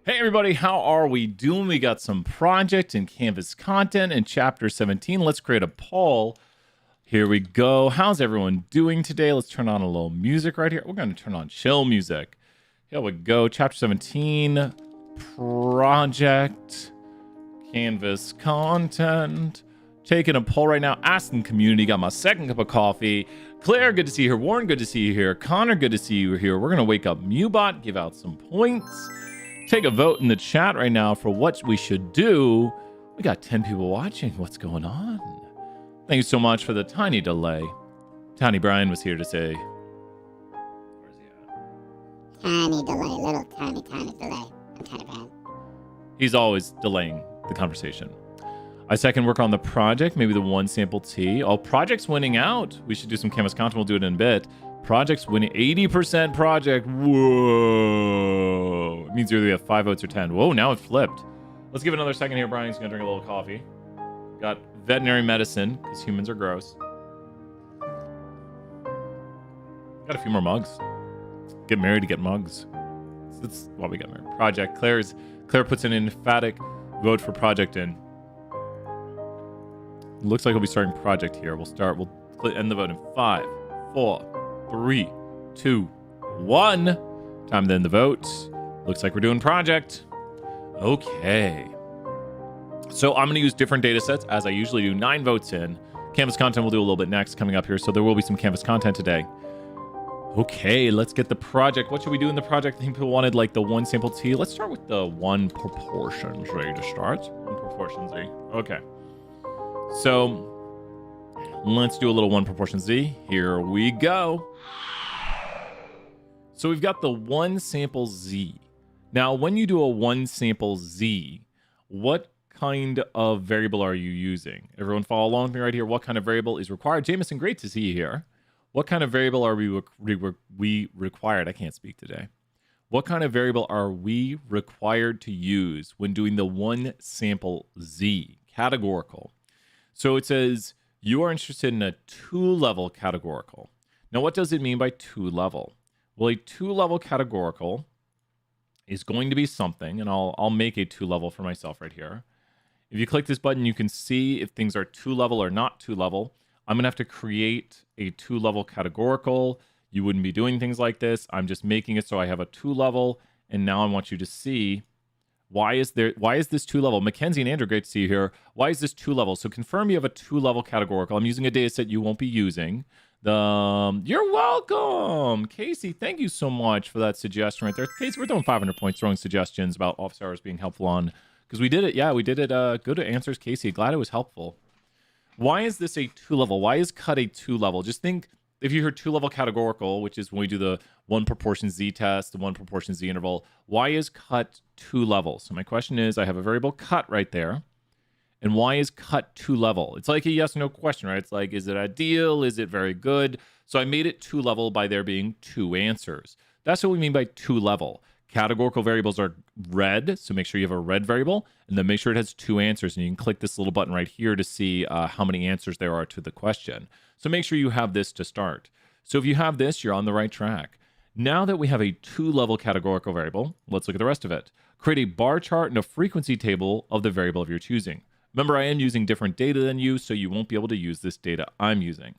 Hey everybody, how are we doing? We got some project and Canvas content in chapter 17. Let's create a poll. Here we go. How's everyone doing today? Let's turn on a little music right here. We're going to turn on chill music. Here we go. Chapter 17, project, Canvas content. Taking a poll right now. Asking community. Got my second cup of coffee. Claire, good to see you here. Warren, good to see you here. Connor, good to see you here. We're going to wake up Mewbot, give out some points. Take a vote in the chat right now for what we should do. We got 10 people watching. What's going on? Thank you so much for the tiny delay. Tiny Brian was here to say. Where's he at? Tiny delay, little tiny delay. I'm Tiny Brian. He's always delaying the conversation. I second work on the project, maybe the one sample T. Oh, project's winning out. We should do some Canvas content. We'll do it in a bit. Project's winning 80% project. Whoa. It means either we have 5 votes or 10. Whoa, now it flipped. Let's give it another second here. Brian's going to drink a little coffee. Got veterinary medicine because humans are gross. Got a few more mugs. Get married to get mugs. That's why we got married. Project. Claire puts an emphatic vote for project in. Looks like we'll be starting project here. We'll end the vote in 5, 4, 3, 2, 1. Time to end the vote. Looks like we're doing project. Okay. So I'm going to use different data sets as I usually do. 9 votes in. Canvas content we'll do a little bit next coming up here. So there will be some Canvas content today. Okay, let's get the project. What should we do in the project? I think people wanted like the one sample T. Let's start with the one proportions ready to start. One proportion Z. Okay. So let's do a little one proportion Z. Here we go. So we've got the one sample Z. Now, when you do a one sample Z, what kind of variable are you using? Everyone follow along with me right here. What kind of variable is required? Jameson, great to see you here. What kind of variable are we required? I can't speak today. What kind of variable are we required to use when doing the one sample Z? Categorical. So it says you are interested in a 2-level categorical. Now, what does it mean by 2-level? Well, a 2-level categorical is going to be something, and I'll make a 2-level for myself right here. If you click this button, you can see if things are 2-level or not 2-level. I'm going to have to create a 2-level categorical. You wouldn't be doing things like this. I'm just making it so I have a 2-level, and now I want you to see why is this 2-level? Mackenzie and Andrew, great to see you here. Why is this 2-level? So confirm you have a 2-level categorical. I'm using a data set you won't be using. You're welcome. Casey, thank you so much for that suggestion right there. Casey, we're doing 500 points throwing suggestions about office hours being helpful on, because we did it. Yeah, we did it. Go to answers, Casey. Glad it was helpful. Why is this a 2-level? Why is cut a 2-level? Just think, if you hear 2-level categorical, which is when we do the one proportion Z test, the one proportion Z interval, why is cut 2 levels? So my question is, I have a variable cut right there. And why is cut 2-level? It's like a yes or no question, right? It's like, is it ideal? Is it very good? So I made it 2-level by there being 2 answers. That's what we mean by 2-level. Categorical variables are red, so make sure you have a red variable, and then make sure it has 2 answers. And you can click this little button right here to see how many answers there are to the question. So make sure you have this to start. So if you have this, you're on the right track. Now that we have a 2-level categorical variable, let's look at the rest of it. Create a bar chart and a frequency table of the variable of your choosing. Remember, I am using different data than you, so you won't be able to use this data I'm using.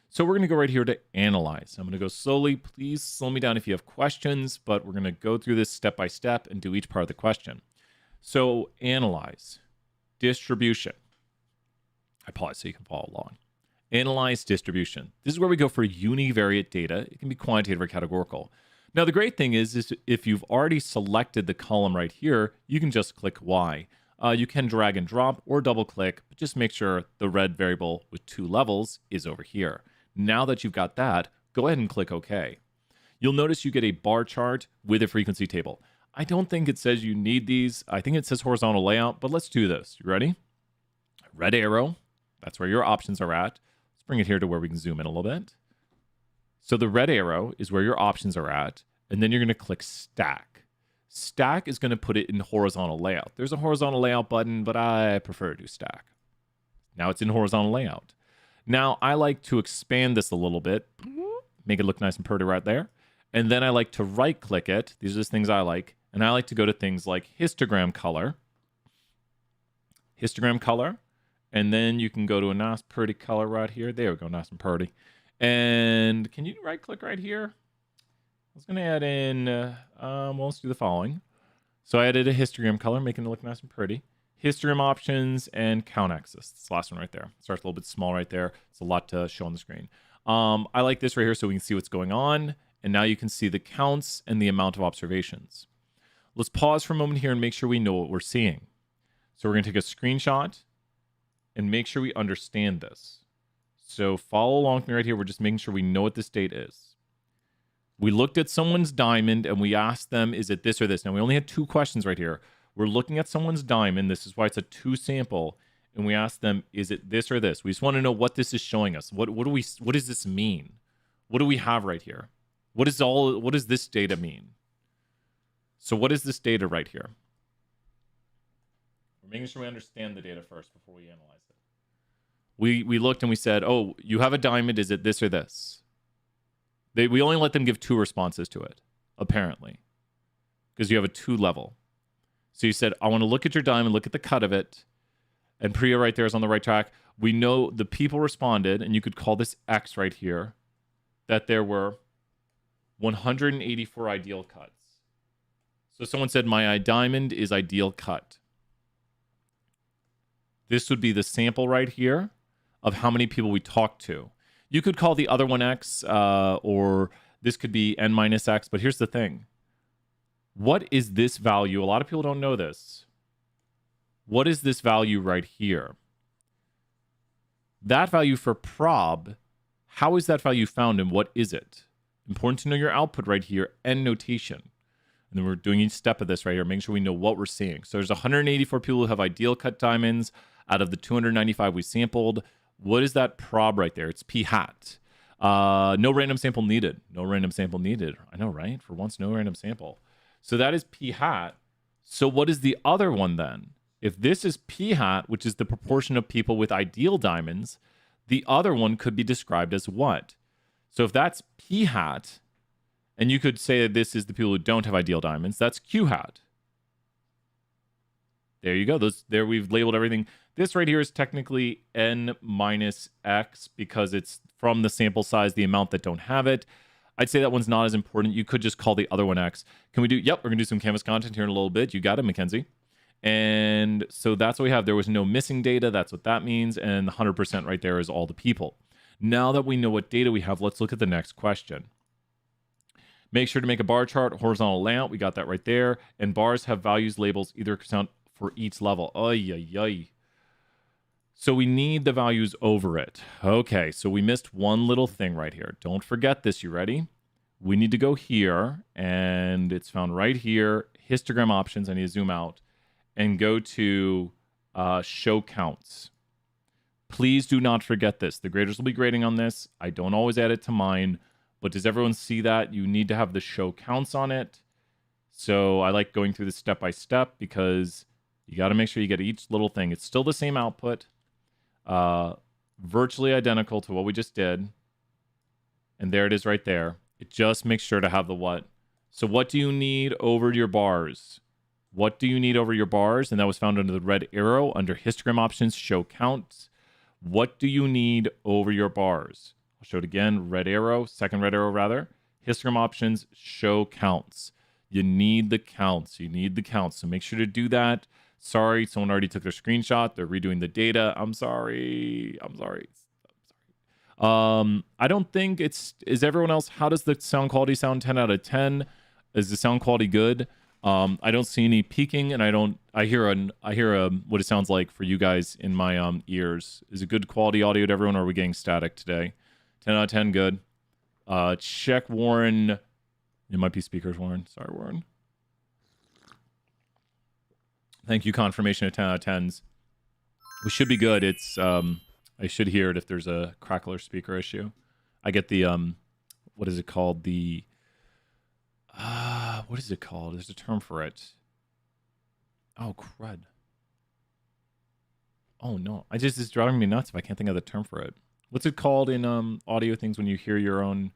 So we're going to go right here to analyze. I'm going to go slowly. Please slow me down if you have questions, but we're going to go through this step by step and do each part of the question. So analyze, distribution. I pause so you can follow along. Analyze distribution. This is where we go for univariate data. It can be quantitative or categorical. Now, the great thing is if you've already selected the column right here, you can just click Y. You can drag and drop or double click, but just make sure the red variable with 2 levels is over here. Now that you've got that, go ahead and click OK. You'll notice you get a bar chart with a frequency table. I don't think it says you need these. I think it says horizontal layout, but let's do this. You ready? Red arrow. That's where your options are at. Let's bring it here to where we can zoom in a little bit. So the red arrow is where your options are at, and then you're going to click stack. Stack is going to put it in horizontal layout. There's a horizontal layout button, but I prefer to do stack. Now it's in horizontal layout. Now I like to expand this a little bit, make it look nice and pretty right there. And then I like to right click it. These are just things I like. And I like to go to things like histogram color. Histogram color. And then you can go to a nice pretty color right here. There we go, nice and pretty. And can you right click right here? I was going to add in, well, let's do the following. So I added a histogram color, making it look nice and pretty. Histogram options and count axis. This last one right there. Starts a little bit small right there. It's a lot to show on the screen. I like this right here so we can see what's going on. And now you can see the counts and the amount of observations. Let's pause for a moment here and make sure we know what we're seeing. So we're going to take a screenshot and make sure we understand this. So follow along with me right here. We're just making sure we know what this date is. We looked at someone's diamond and we asked them, is it this or this? Now, we only had 2 questions right here. We're looking at someone's diamond. This is why it's a 2 sample. And we asked them, is it this or this? We just want to know what this is showing us. What does this mean? What do we have right here? What does this data mean? So what is this data right here? We're making sure we understand the data first before we analyze it. We looked and we said, oh, you have a diamond. Is it this or this? We only let them give 2 responses to it, apparently, because you have a 2 level. So you said, I want to look at your diamond, look at the cut of it. And Priya right there is on the right track. We know the people responded, and you could call this X right here, that there were 184 ideal cuts. So someone said, my diamond is ideal cut. This would be the sample right here of how many people we talked to. You could call the other one X, or this could be N minus X. But here's the thing. What is this value? A lot of people don't know this. What is this value right here? That value for prob, how is that value found and what is it? Important to know your output right here and notation. And then we're doing each step of this right here, making sure we know what we're seeing. So there's 184 people who have ideal cut diamonds out of the 295 we sampled. What is that prob right there? It's p hat. No random sample needed. No random sample needed. I know, right? For once, no random sample. So that is p hat. So what is the other one then? If this is p hat, which is the proportion of people with ideal diamonds, the other one could be described as what? So if that's p hat, and you could say that this is the people who don't have ideal diamonds, that's q hat. There you go. There we've labeled everything. This right here is technically n minus x because it's from the sample size, the amount that don't have it. I'd say that one's not as important. You could just call the other one x. Can we do? Yep, we're going to do some Canvas content here in a little bit. You got it, Mackenzie. And so that's what we have. There was no missing data. That's what that means. And the 100% right there is all the people. Now that we know what data we have, let's look at the next question. Make sure to make a bar chart, horizontal layout. We got that right there. And bars have values labels either count for each level. Ay, ay, ay. So we need the values over it. Okay, so we missed one little thing right here. Don't forget this. You ready? We need to go here, and it's found right here. Histogram options. I need to zoom out and go to show counts. Please do not forget this. The graders will be grading on this. I don't always add it to mine, but does everyone see that? You need to have the show counts on it. So I like going through this step by step because you got to make sure you get each little thing. It's still the same output, virtually identical to what we just did. And there it is right there. It just makes sure to have the what. So what do you need over your bars? What do you need over your bars? And that was found under the red arrow under histogram options, show counts. What do you need over your bars? I'll show it again. Red arrow, second red arrow rather. Histogram options, show counts. You need the counts. You need the counts. So make sure to do that. Sorry, someone already took their screenshot. They're redoing the data. I'm sorry. I don't think it's... Is everyone else... How does the sound quality sound? 10 out of 10. Is the sound quality good? I don't see any peaking, and I hear what it sounds like for you guys in my ears. Is it good quality audio to everyone, or are we getting static today? 10 out of 10, good. Check Warren. It might be speakers, Warren. Sorry, Warren. Thank you. Confirmation of 10 out of 10s. We should be good. It's I should hear it if there's a crackler speaker issue. I get the what is it called? The what is it called? There's a term for it. Oh, crud. Oh, no. It's driving me nuts if I can't think of the term for it. What's it called in audio things when you hear your own...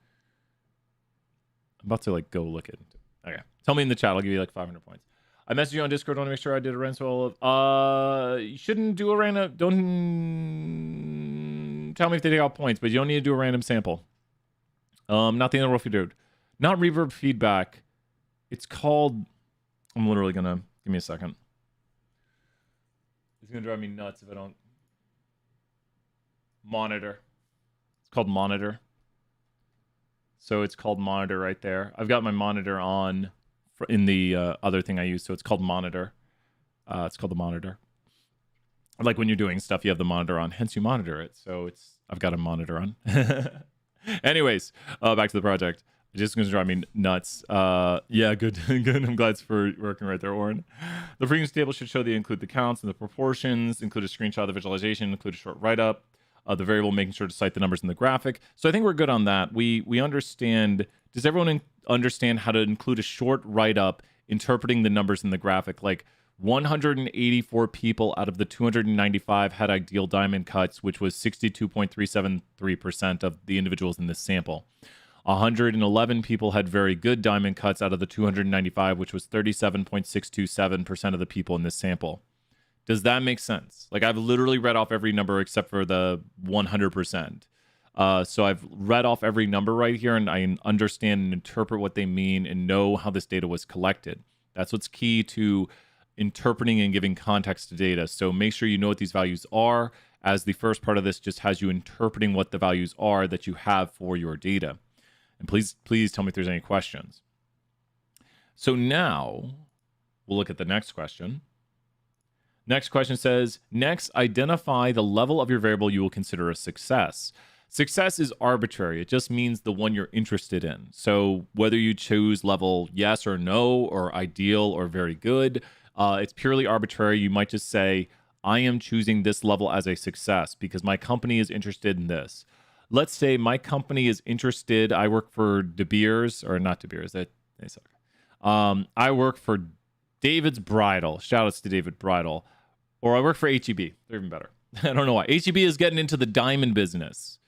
I'm about to, go look it. Okay. Tell me in the chat. I'll give you like 500 points. I messaged you on Discord. Want to make sure I did a random sample. You shouldn't do a random. Don't tell me if they take out points, but you don't need to do a random sample. Not the end of the world if you do. Not reverb feedback. It's called. I'm literally gonna give me a second. It's gonna drive me nuts if I don't. Monitor. It's called monitor. So it's called monitor right there. I've got my monitor on in the other thing I use, so it's called monitor. It's called the monitor. Like when you're doing stuff, you have the monitor on, hence you monitor it. So I've got a monitor on. Anyways, back to the project. It's just going to drive me nuts. Yeah, good, good. I'm glad it's for working right there, Oren. The frequency table should show include the counts and the proportions, include a screenshot of the visualization, include a short write-up. The variable, making sure to cite the numbers in the graphic. So I think we're good on that. We understand. Does everyone understand how to include a short write-up interpreting the numbers in the graphic? Like 184 people out of the 295 had ideal diamond cuts, which was 62.373% of the individuals in this sample. 111 people had very good diamond cuts out of the 295, which was 37.627% of the people in this sample. Does that make sense? Like I've literally read off every number except for the 100%. So I've read off every number right here, and I understand and interpret what they mean and know how this data was collected. That's what's key to interpreting and giving context to data. So make sure you know what these values are, as the first part of this just has you interpreting what the values are that you have for your data. And please tell me if there's any questions. So now we'll look at the next question. Next question says, next, identify the level of your variable you will consider a success. Success is arbitrary. It just means the one you're interested in. So whether you choose level yes or no, or ideal or very good, it's purely arbitrary. You might just say, I am choosing this level as a success because my company is interested in this. Let's say my company is interested. I work for De Beers, or not De Beers. They suck. I work for David's Bridal. Shout outs to David Bridal. Or I work for HEB. They're even better. I don't know why. HEB is getting into the diamond business.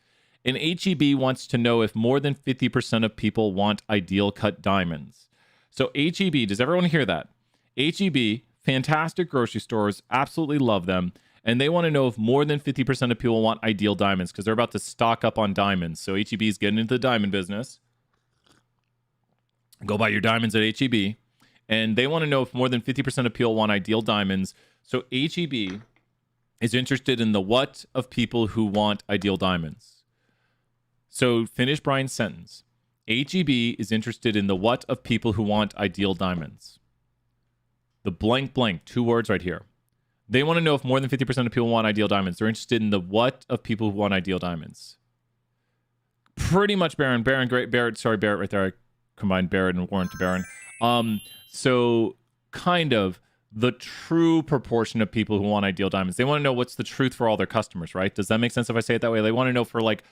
And HEB wants to know if more than 50% of people want ideal cut diamonds. So HEB, does everyone hear that? HEB, fantastic grocery stores, absolutely love them. And they want to know if more than 50% of people want ideal diamonds because they're about to stock up on diamonds. So HEB is getting into the diamond business. Go buy your diamonds at HEB. And they want to know if more than 50% of people want ideal diamonds. So HEB is interested in the what of people who want ideal diamonds. So finish Brian's sentence. HEB is interested in the what of people who want ideal diamonds. The blank blank, 2 words right here. They want to know if more than 50% of people want ideal diamonds. They're interested in the what of people who want ideal diamonds. Pretty much Baron. Baron, great. Barrett right there. I combined Barrett and Warren to Baron. So kind of the true proportion of people who want ideal diamonds. They want to know what's the truth for all their customers, right? Does that make sense if I say it that way? They want to know for like,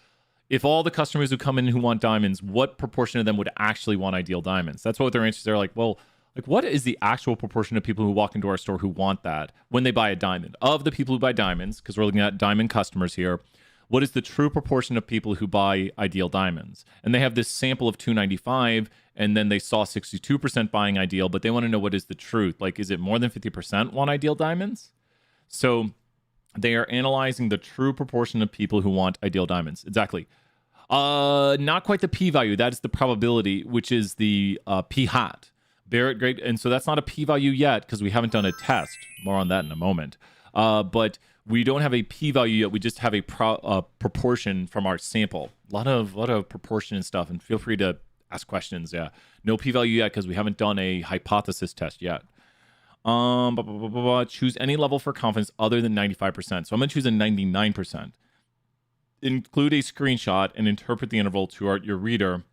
if all the customers who come in who want diamonds, what proportion of them would actually want ideal diamonds? That's what they're interested in. They're like, well, like what is the actual proportion of people who walk into our store who want that when they buy a diamond? Of the people who buy diamonds, because we're looking at diamond customers here, what is the true proportion of people who buy ideal diamonds? And they have this sample of 295, and then they saw 62% buying ideal, but they want to know what is the truth. Like, is it more than 50% want ideal diamonds? So they are analyzing the true proportion of people who want ideal diamonds. Exactly. Not quite the p-value. That is the probability, which is the p-hat. Barrett, great. And so that's not a p-value yet because we haven't done a test. More on that in a moment. But we don't have a p-value yet. We just have a proportion from our sample. A lot of proportion and stuff. And feel free to ask questions. Yeah, no p-value yet because we haven't done a hypothesis test yet. Choose any level for confidence other than 95%. So I'm gonna choose a 99%. Include a screenshot and interpret the interval to your reader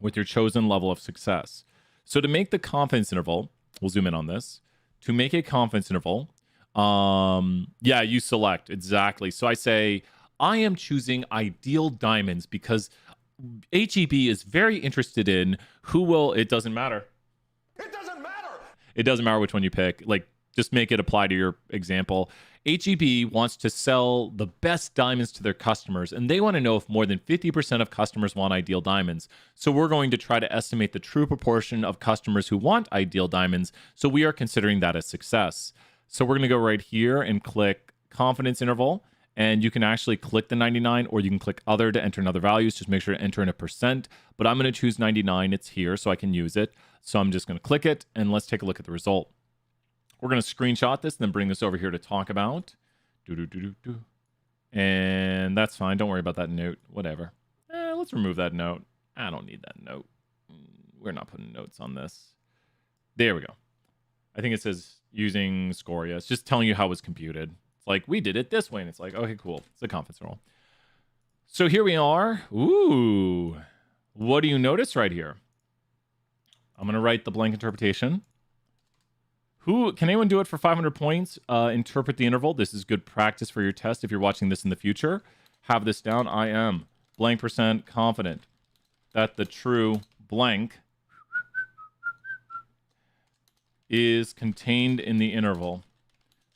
with your chosen level of success. So to make the confidence interval, we'll zoom in on this. To make a confidence interval, yeah, you select exactly. So I say I am choosing ideal diamonds because HEB is very interested in who will. It doesn't matter. It doesn't matter which one you pick. Like just make it apply to your example. HEB wants to sell the best diamonds to their customers, and they want to know if more than 50% of customers want ideal diamonds. So we're going to try to estimate the true proportion of customers who want ideal diamonds. So we are considering that a success. So we're going to go right here and click confidence interval. And you can actually click the 99, or you can click other to enter another values. Just make sure to enter in a percent. But I'm going to choose 99. It's here, so I can use it. So I'm just going to click it, and let's take a look at the result. We're going to screenshot this and then bring this over here to talk about. And that's fine. Don't worry about that note. Whatever. Let's remove that note. I don't need that note. We're not putting notes on this. There we go. I think it says using Scoria. It's just telling you how it was computed. Like, we did it this way, and it's like, okay, cool. It's a confidence roll. So here we are. Ooh. What do you notice right here? I'm going to write the blank interpretation. Can anyone do it for 500 points? Interpret the interval. This is good practice for your test if you're watching this in the future. Have this down. I am blank % confident that the true blank is contained in the interval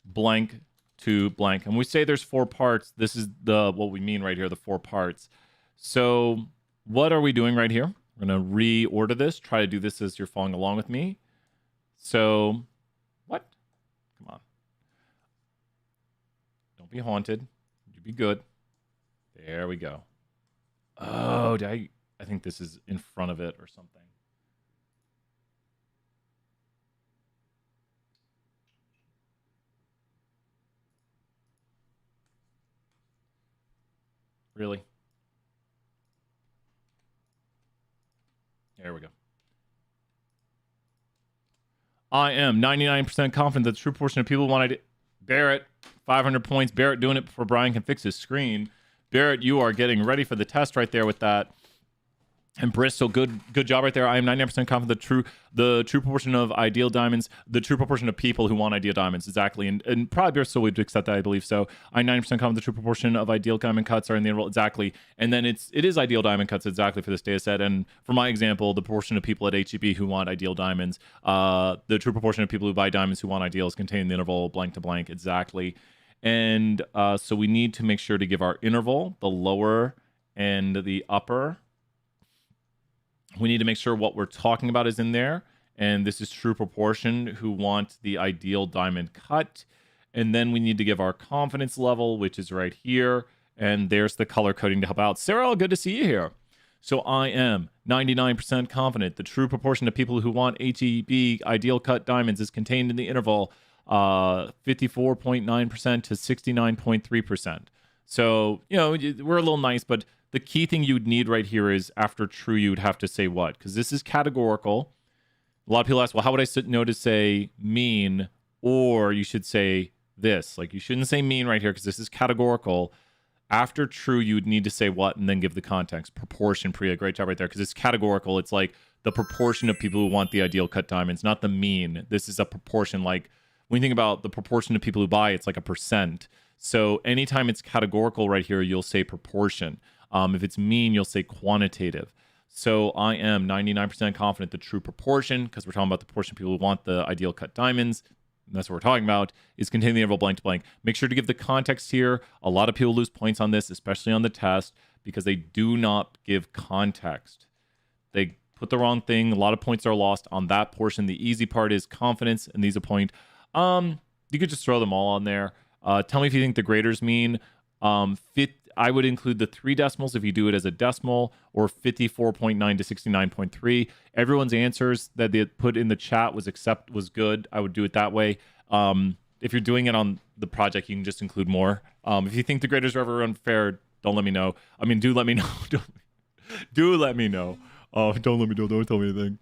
blank to blank. And we say there's 4 parts. This is what we mean right here, the 4 parts. So what are we doing right here? We're going to reorder this. Try to do this as you're following along with me. So what? Come on. Don't be haunted. You be good. There we go. Oh, I think this is in front of it or something. Really? There we go. I am 99% confident that the true portion of people wanted it. Barrett, 500 points. Barrett doing it before Brian can fix his screen. Barrett, you are getting ready for the test right there with that. And Bristol, good job right there. I am 99% confident the true proportion of ideal diamonds, the true proportion of people who want ideal diamonds, exactly. And probably Bristol would accept that, I believe. So I'm 90% confident the true proportion of ideal diamond cuts are in the interval, exactly. And then it is ideal diamond cuts, exactly, for this data set. And for my example, the proportion of people at HEB who want ideal diamonds, the true proportion of people who buy diamonds who want ideals contained in the interval blank to blank, exactly. And so we need to make sure to give our interval, the lower and the upper. We need to make sure what we're talking about is in there. And this is true proportion who want the ideal diamond cut. And then we need to give our confidence level, which is right here. And there's the color coding to help out. Sarah, good to see you here. So I am 99% confident the true proportion of people who want HEB ideal cut diamonds is contained in the interval 54.9% to 69.3%. So, we're a little nice, but the key thing you'd need right here is after true, you'd have to say what? Because this is categorical. A lot of people ask, well, how would I know to say mean? Or you should say this. Like, you shouldn't say mean right here because this is categorical. After true, you would need to say what and then give the context. Proportion, Priya, great job right there. Because it's categorical. It's like the proportion of people who want the ideal cut diamonds, not the mean. This is a proportion. Like, when you think about the proportion of people who buy, it's like a percent. So anytime it's categorical right here, you'll say proportion. If it's mean, you'll say quantitative. So I am 99% confident the true proportion, because we're talking about the proportion of people who want the ideal cut diamonds, and that's what we're talking about, is containing the interval blank to blank. Make sure to give the context here. A lot of people lose points on this, especially on the test, because they do not give context. They put the wrong thing. A lot of points are lost on that portion. The easy part is confidence, and these a point. You could just throw them all on there. Tell me if you think the graders mean I would include the 3 decimals if you do it as a decimal, or 54.9 to 69.3. Everyone's answers that they put in the chat was good. I would do it that way. If you're doing it on the project, you can just include more. If you think the graders are ever unfair, don't let me know. I mean, do let me know. do let me know. Oh, don't let me know. Don't tell me anything.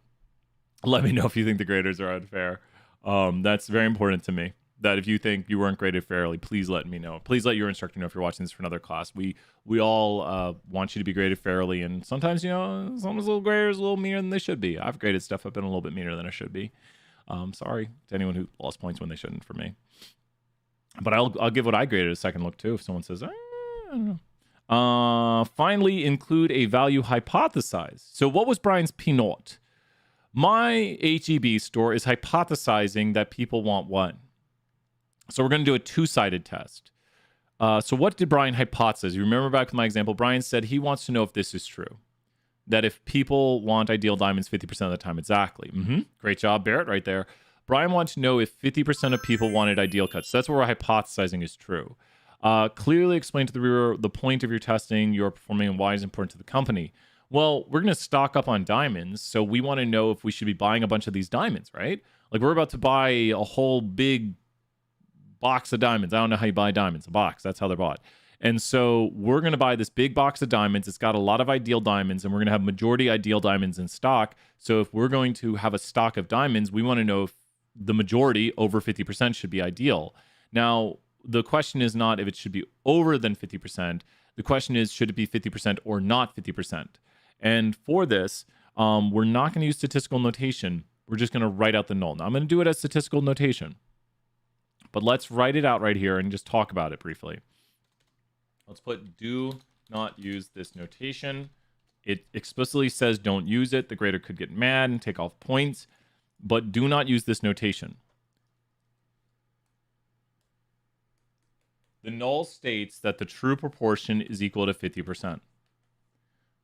Let me know if you think the graders are unfair. That's very important to me. That if you think you weren't graded fairly, please let me know. Please let your instructor know if you're watching this for another class. We all want you to be graded fairly, and sometimes, some little graders a little meaner than they should be. I've graded stuff I've been a little bit meaner than I should be. Sorry to anyone who lost points when they shouldn't for me. But I'll give what I graded a second look too if someone says, I don't know. Finally, include a value hypothesized. So what was Brian's P0? My HEB store is hypothesizing that people want what? So we're going to do a two-sided test. So what did Brian hypothesize? You remember back with my example, Brian said he wants to know if this is true. That if people want ideal diamonds 50% of the time, exactly. Great job, Barrett, right there. Brian wants to know if 50% of people wanted ideal cuts. So that's what we're hypothesizing is true. Clearly explain to the viewer the point of your testing you're performing and why it's important to the company. Well, we're going to stock up on diamonds, so we want to know if we should be buying a bunch of these diamonds, right? Like we're about to buy a whole big box of diamonds. I don't know how you buy diamonds. A box. That's how they're bought. And so we're going to buy this big box of diamonds. It's got a lot of ideal diamonds, and we're going to have majority ideal diamonds in stock. So if we're going to have a stock of diamonds, we want to know if the majority, over 50%, should be ideal. Now, the question is not if it should be over than 50%. The question is, should it be 50% or not 50%? And for this, we're not going to use statistical notation. We're just going to write out the null. Now, I'm going to do it as statistical notation. But let's write it out right here and just talk about it briefly. Let's put do not use this notation. It explicitly says don't use it. The grader could get mad and take off points, but do not use this notation. The null states that the true proportion is equal to 50%.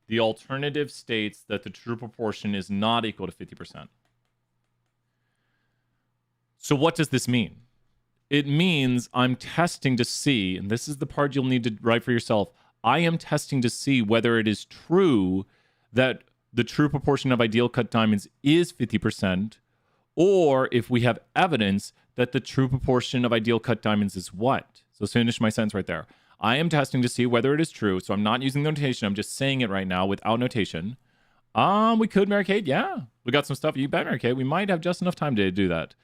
The alternative states that the true proportion is not equal to 50%. So what does this mean? It means I'm testing to see, and this is the part you'll need to write for yourself. I am testing to see whether it is true that the true proportion of ideal cut diamonds is 50%, or if we have evidence that the true proportion of ideal cut diamonds is what? So finish my sentence right there. I am testing to see whether it is true, so I'm not using notation. I'm just saying it right now without notation. We could, Mary Kate. Yeah, we got some stuff. You bet, Mary Kate. We might have just enough time to do that.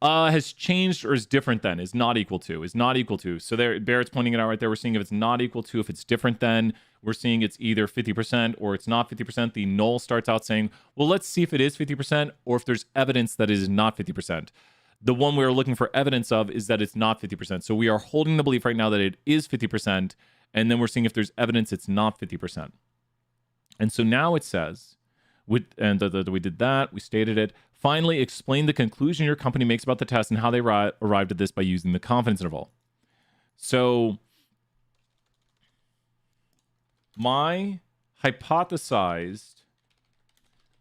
Has changed or is different than, is not equal to, is not equal to. So there, Barrett's pointing it out right there. We're seeing if it's not equal to, if it's different than, we're seeing it's either 50% or it's not 50%. The null starts out saying, well, let's see if it is 50% or if there's evidence that it is not 50%. The one we're looking for evidence of is that it's not 50%. So we are holding the belief right now that it is 50%, and then we're seeing if there's evidence it's not 50%. And so now it says, we did that, we stated it. Finally, explain the conclusion your company makes about the test and how they arrived at this by using the confidence interval. So my hypothesized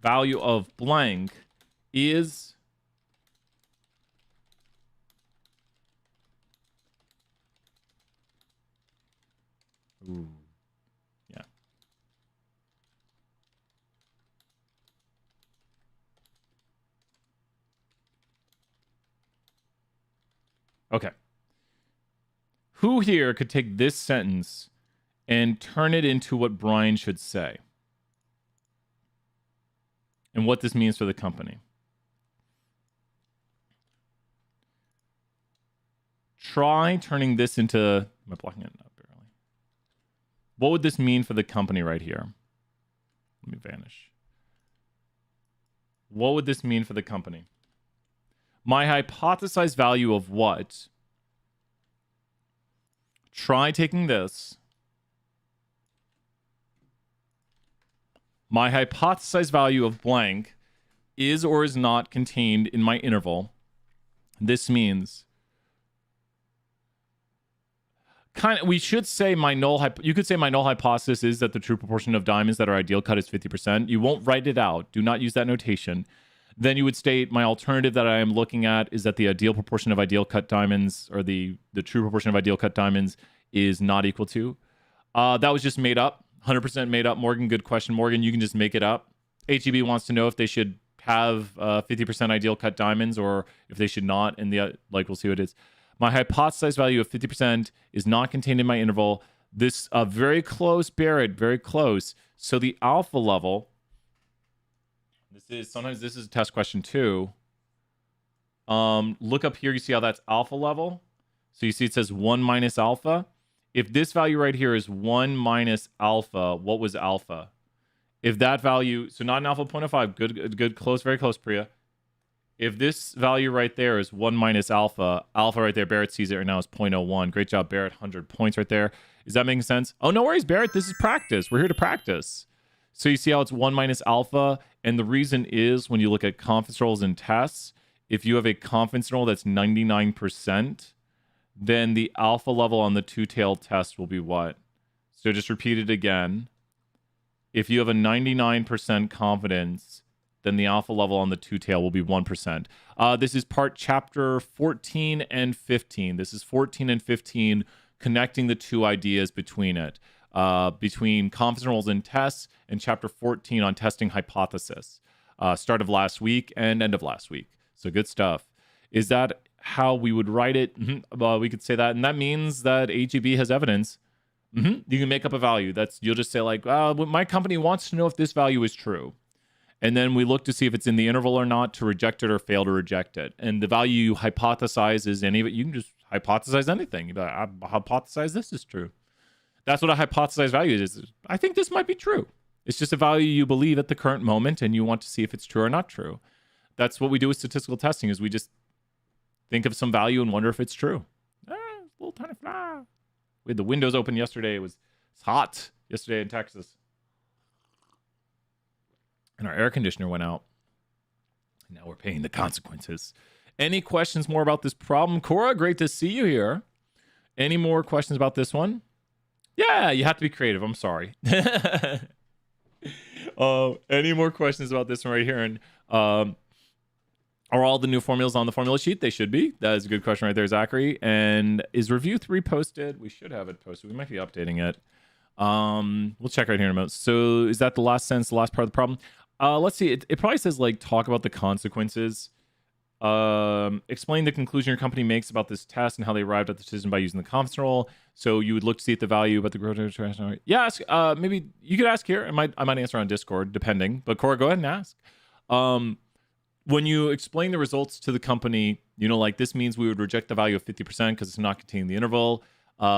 value of blank is yeah. Okay. Who here could take this sentence and turn it into what Brian should say? And what this means for the company? Try turning this into... Am I blocking it? Not barely. What would this mean for the company right here? Let me vanish. What would this mean for the company? My hypothesized value of what? Try taking this. My hypothesized value of blank is or is not contained in my interval. This means we should say my null you could say my null hypothesis is that the true proportion of diamonds that are ideal cut is 50%. You won't write it out. Do not use that notation. Then you would state my alternative that I am looking at is that the ideal proportion of ideal cut diamonds, or the true proportion of ideal cut diamonds, is not equal to. That was just made up, 100% made up. Morgan, good question. Morgan, you can just make it up. HEB wants to know if they should have 50% ideal cut diamonds or if they should not. And we'll see what it is. My hypothesized value of 50% is not contained in my interval. This very close, Barrett, very close. So the alpha level. Sometimes this is a test question too. Look up here, you see how that's alpha level? So you see it says 1 minus alpha. If this value right here is 1 minus alpha, what was alpha? If that value, so not an alpha 0.05, good, close, very close, Priya. If this value right there is 1 minus alpha, alpha right there, Barrett sees it right now is 0.01. Great job, Barrett, 100 points right there. Is that making sense? Oh, no worries, Barrett, this is practice. We're here to practice. So you see how it's 1 minus alpha, and the reason is when you look at confidence intervals and tests if you have a confidence interval that's 99%, then the alpha level on the two-tailed test will be what? So just repeat it again. If you have a 99% confidence, then the alpha level on the two-tail will be 1%. This is part chapter 14 and 15. This is 14 and 15, connecting the two ideas between it, between confidence intervals and tests, and chapter 14 on testing hypothesis. Start of last week and end of last week. So good stuff. Is that how we would write it? Well, we could say that, and that means that HEB has evidence. You can make up a value. You'll just say like, my company wants to know if this value is true. And then we look to see if it's in the interval or not, to reject it or fail to reject it. And the value you hypothesize is any of it. You can just hypothesize anything. You'd be like, I hypothesize this is true. That's what a hypothesized value is. I think this might be true. It's just a value you believe at the current moment, and you want to see if it's true or not true. That's what we do with statistical testing, is we just think of some value and wonder if it's true. Little tiny fly. We had the windows open yesterday. It's hot yesterday in Texas. And our air conditioner went out. Now we're paying the consequences. Any questions more about this problem? Cora, great to see you here. Any more questions about this one? Yeah, you have to be creative. I'm sorry. Any more questions about this one right here? And are all the new formulas on the formula sheet? They should be. That is a good question right there, Zachary. And is review 3 posted? We should have it posted. We might be updating it. We'll check right here in a moment. So is that the last sentence, the last part of the problem? Let's see. It probably says like talk about the consequences. Explain the conclusion your company makes about this test and how they arrived at the decision by using the confidence interval. So you would look to see if the value about the growth rate. Yeah, ask, maybe you could ask here. I might answer on Discord, depending. But Cora, go ahead and ask. When you explain the results to the company, like this means we would reject the value of 50% because it's not containing the interval.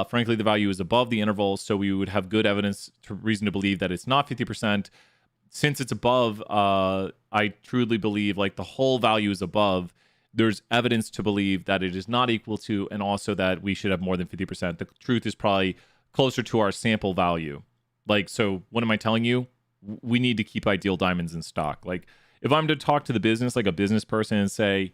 Frankly, the value is above the interval, so we would have good evidence to reason to believe that it's not 50%. Since it's above, I truly believe like the whole value is above. There's evidence to believe that it is not equal to, and also that we should have more than 50%. The truth is probably closer to our sample value. Like, so what am I telling you? We need to keep ideal diamonds in stock. Like, if I'm to talk to the business, like a business person, and say,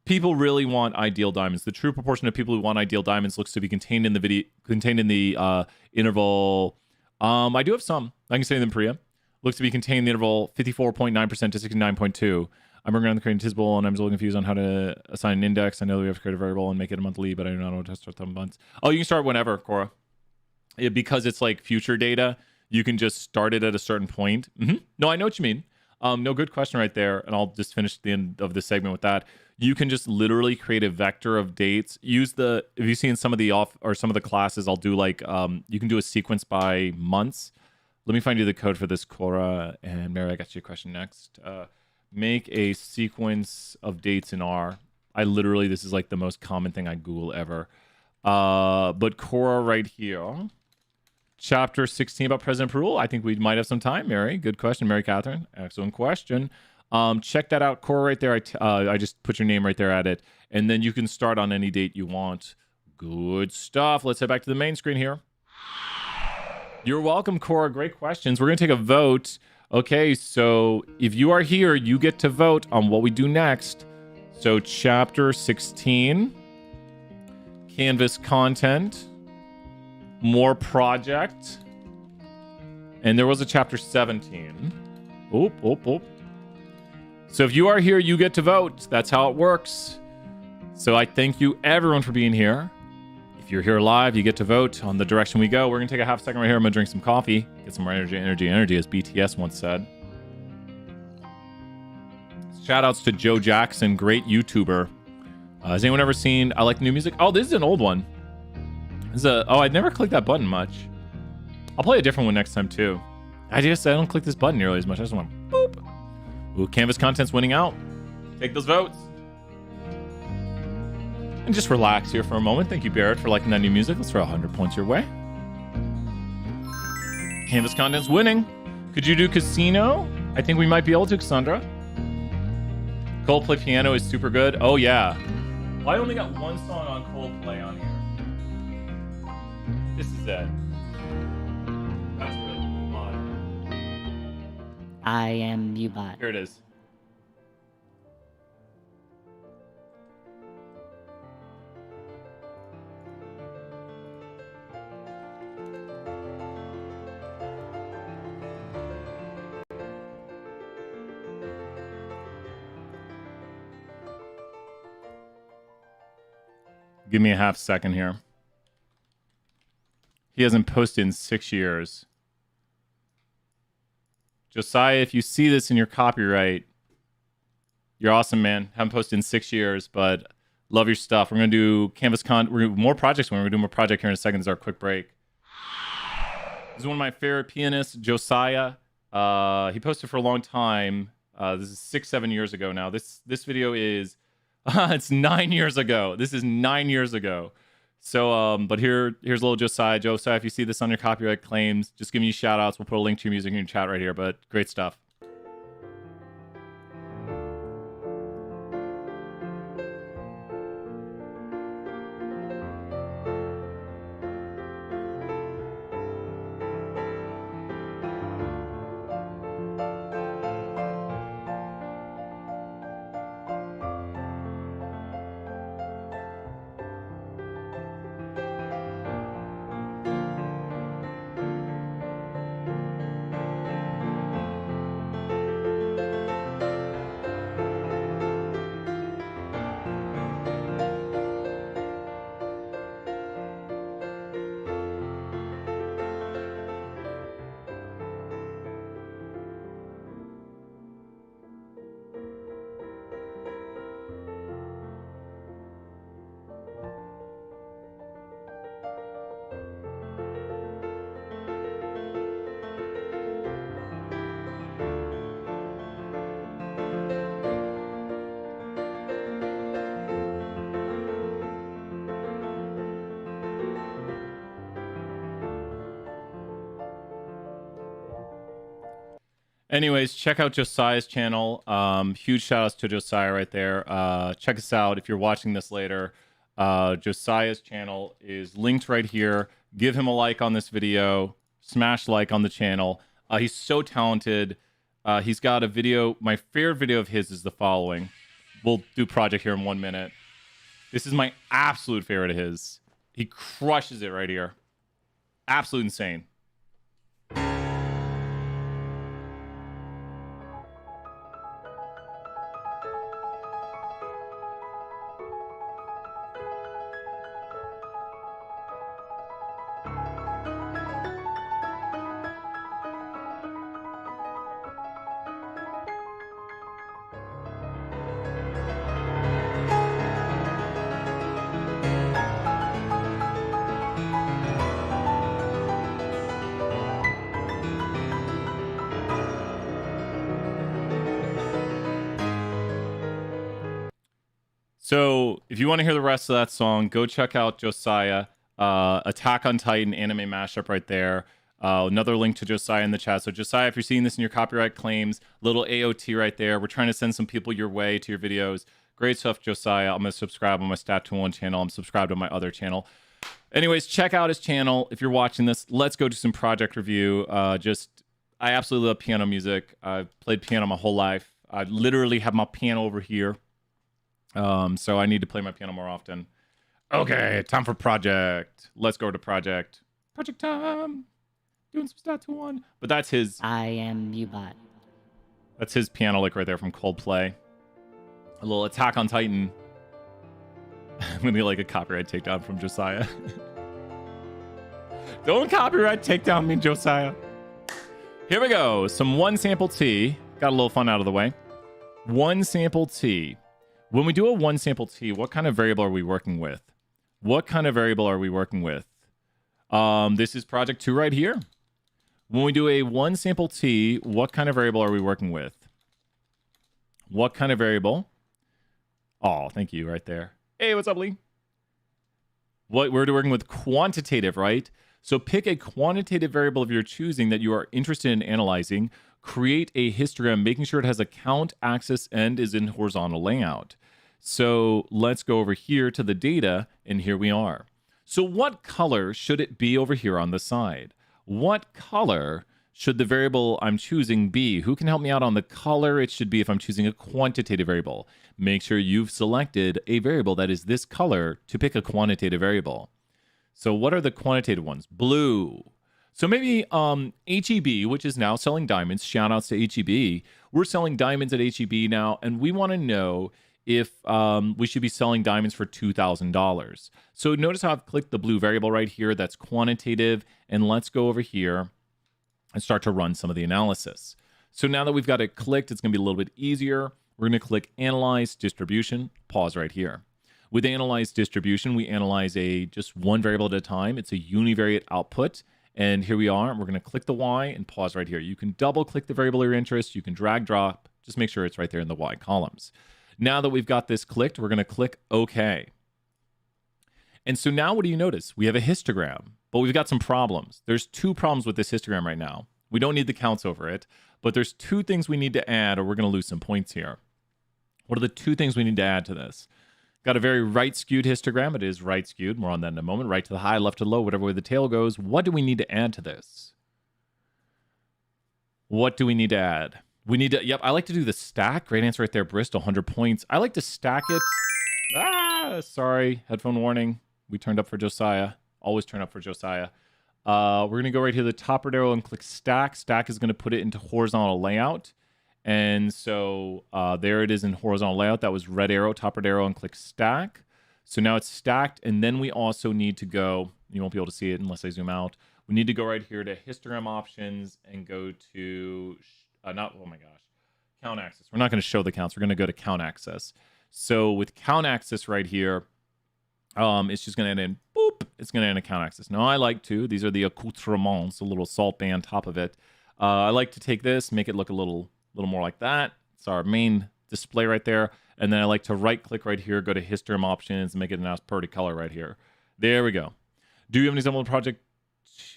people really want ideal diamonds. The true proportion of people who want ideal diamonds looks to be contained in the interval. I do have some. I can say them, Priya. Looks to be contained in the interval 54.9% to 69.2. I'm working on the creating Tisbol, and I'm still confused on how to assign an index. I know that we have to create a variable and make it a monthly, but I do not know how to start them months. Oh, you can start whenever, Cora. Because it's like future data, you can just start it at a certain point. No, I know what you mean. No, good question right there. And I'll just finish the end of this segment with that. You can just literally create a vector of dates. If you see in some of the classes, I'll do like, you can do a sequence by months. Let me find you the code for this, Cora. And Mary, I got you a question next. Make a sequence of dates in R. This is like the most common thing I Google ever. But Cora right here. Chapter 16 about President Perul. I think we might have some time, Mary. Good question, Mary Catherine. Excellent question. Check that out, Cora, right there. I just put your name right there at it. And then you can start on any date you want. Good stuff. Let's head back to the main screen here. You're welcome, Cora. Great questions. We're going to take a vote. Okay, so if you are here, you get to vote on what we do next. So chapter 16, Canvas content, more project, and there was a chapter 17. So if you are here, you get to vote. That's how it works. So I thank you everyone for being here. If you're here live, you get to vote on the direction we go. We're going to take a half second right here. I'm going to drink some coffee, get some more energy, as BTS once said. Shout outs to Joe Jackson, great YouTuber. Has anyone ever seen I Like New Music? Oh, this is an old one. I'd never clicked that button much. I'll play a different one next time too. I don't click this button nearly as much. I just want boop. Ooh, Canvas content's winning out. Take those votes. And just relax here for a moment. Thank you, Barrett, for liking that new music. Let's throw 100 points your way. Canvas content's winning. Could you do Casino? I think we might be able to, Cassandra. Coldplay piano is super good. Oh, yeah. Well, I only got one song on Coldplay on here. This is it. That's really fun. I am Mubot. Here it is. Give me a half second here. He hasn't posted in 6 years. Josiah, if you see this in your copyright, you're awesome, man. Haven't posted in 6 years, but love your stuff. We're gonna do we're gonna do more projects. We're gonna do more project here in a second. This is our quick break. This is one of my favorite pianists, Josiah. He posted for a long time. This is 6-7 years ago now. This video is it's 9 years ago. This is 9 years ago. So, but here's a little Josiah. Josiah, if you see this on your copyright claims, just give me shout outs. We'll put a link to your music in your chat right here, but great stuff. Anyways, check out Josiah's channel. Huge shout outs to Josiah right there. Check us out if you're watching this later. Josiah's channel is linked right here. Give him a like on this video. Smash like on the channel. He's so talented. He's got a video. My favorite video of his is the following. We'll do project here in 1 minute. This is my absolute favorite of his. He crushes it right here. Absolute insane. So if you want to hear the rest of that song, go check out Josiah, Attack on Titan anime mashup right there. Another link to Josiah in the chat. So Josiah, if you're seeing this in your copyright claims, little AOT right there. We're trying to send some people your way to your videos. Great stuff, Josiah. I'm going to subscribe on my Stat21 channel. I'm subscribed on my other channel. Anyways, check out his channel. If you're watching this, let's go to some project review. I absolutely love piano music. I've played piano my whole life. I literally have my piano over here. So I need to play my piano more often. Okay, time for project. Let's go to project. Project time. Doing some Stat21. But that's his. I am Mubot. That's his piano lick right there from Coldplay. A little Attack on Titan. I'm gonna get like a copyright takedown from Josiah. Don't copyright takedown me, Josiah. Here we go. Some one sample T. Got a little fun out of the way. One sample T. When we do a one sample T, what kind of variable are we working with? What kind of variable are we working with? This is project 2 right here. When we do a one sample T, what kind of variable are we working with? What kind of variable? Oh, thank you right there. Hey, what's up, Lee? What we're working with quantitative, right? So pick a quantitative variable of your choosing that you are interested in analyzing. Create a histogram, making sure it has a count axis and is in horizontal layout. So let's go over here to the data, and here we are. So what color should it be over here on the side? What color should the variable I'm choosing be? Who can help me out on the color it should be if I'm choosing a quantitative variable? Make sure you've selected a variable that is this color to pick a quantitative variable. So what are the quantitative ones? Blue. So maybe HEB, which is now selling diamonds, shout outs to HEB. We're selling diamonds at HEB now, and we want to know if we should be selling diamonds for $2,000. So notice how I've clicked the blue variable right here. That's quantitative. And let's go over here and start to run some of the analysis. So now that we've got it clicked, it's going to be a little bit easier. We're going to click Analyze Distribution. Pause right here. With Analyze Distribution, we analyze just one variable at a time. It's a univariate output. And here we are. We're going to click the Y and pause right here. You can double click the variable of your interest. You can drag drop. Just make sure it's right there in the Y columns. Now that we've got this clicked, we're going to click OK. And so now what do you notice? We have a histogram, but we've got some problems. There's two problems with this histogram right now. We don't need the counts over it, but there's two things we need to add or we're going to lose some points here. What are the two things we need to add to this? Got a very right-skewed histogram. It is right-skewed. More on that in a moment. Right to the high, left to the low, whatever way the tail goes. What do we need to add to this? What do we need to add? We need to, yep, I like to do the stack. Great answer right there, Bristol, 100 points. I like to stack it. Sorry, headphone warning. We turned up for Josiah. Always turn up for Josiah. We're going to go right here to the top right arrow and click stack. Stack is going to put it into horizontal layout. And so there it is in horizontal layout. That was red arrow, top right arrow, and click stack. So now it's stacked. And then we also need to go, you won't be able to see it unless I zoom out. We need to go right here to histogram options and go to... oh my gosh, count axis. We're not going to show the counts. We're going to go to count axis. So with count axis right here, it's just going to end in boop. It's going to end in count axis. Now I like to, these are the accoutrements, a little salt band top of it. I like to take this, make it look a little more like that. It's our main display right there. And then I like to right click right here, go to histogram options, and make it a nice pretty color right here. There we go. Do you have an example of project?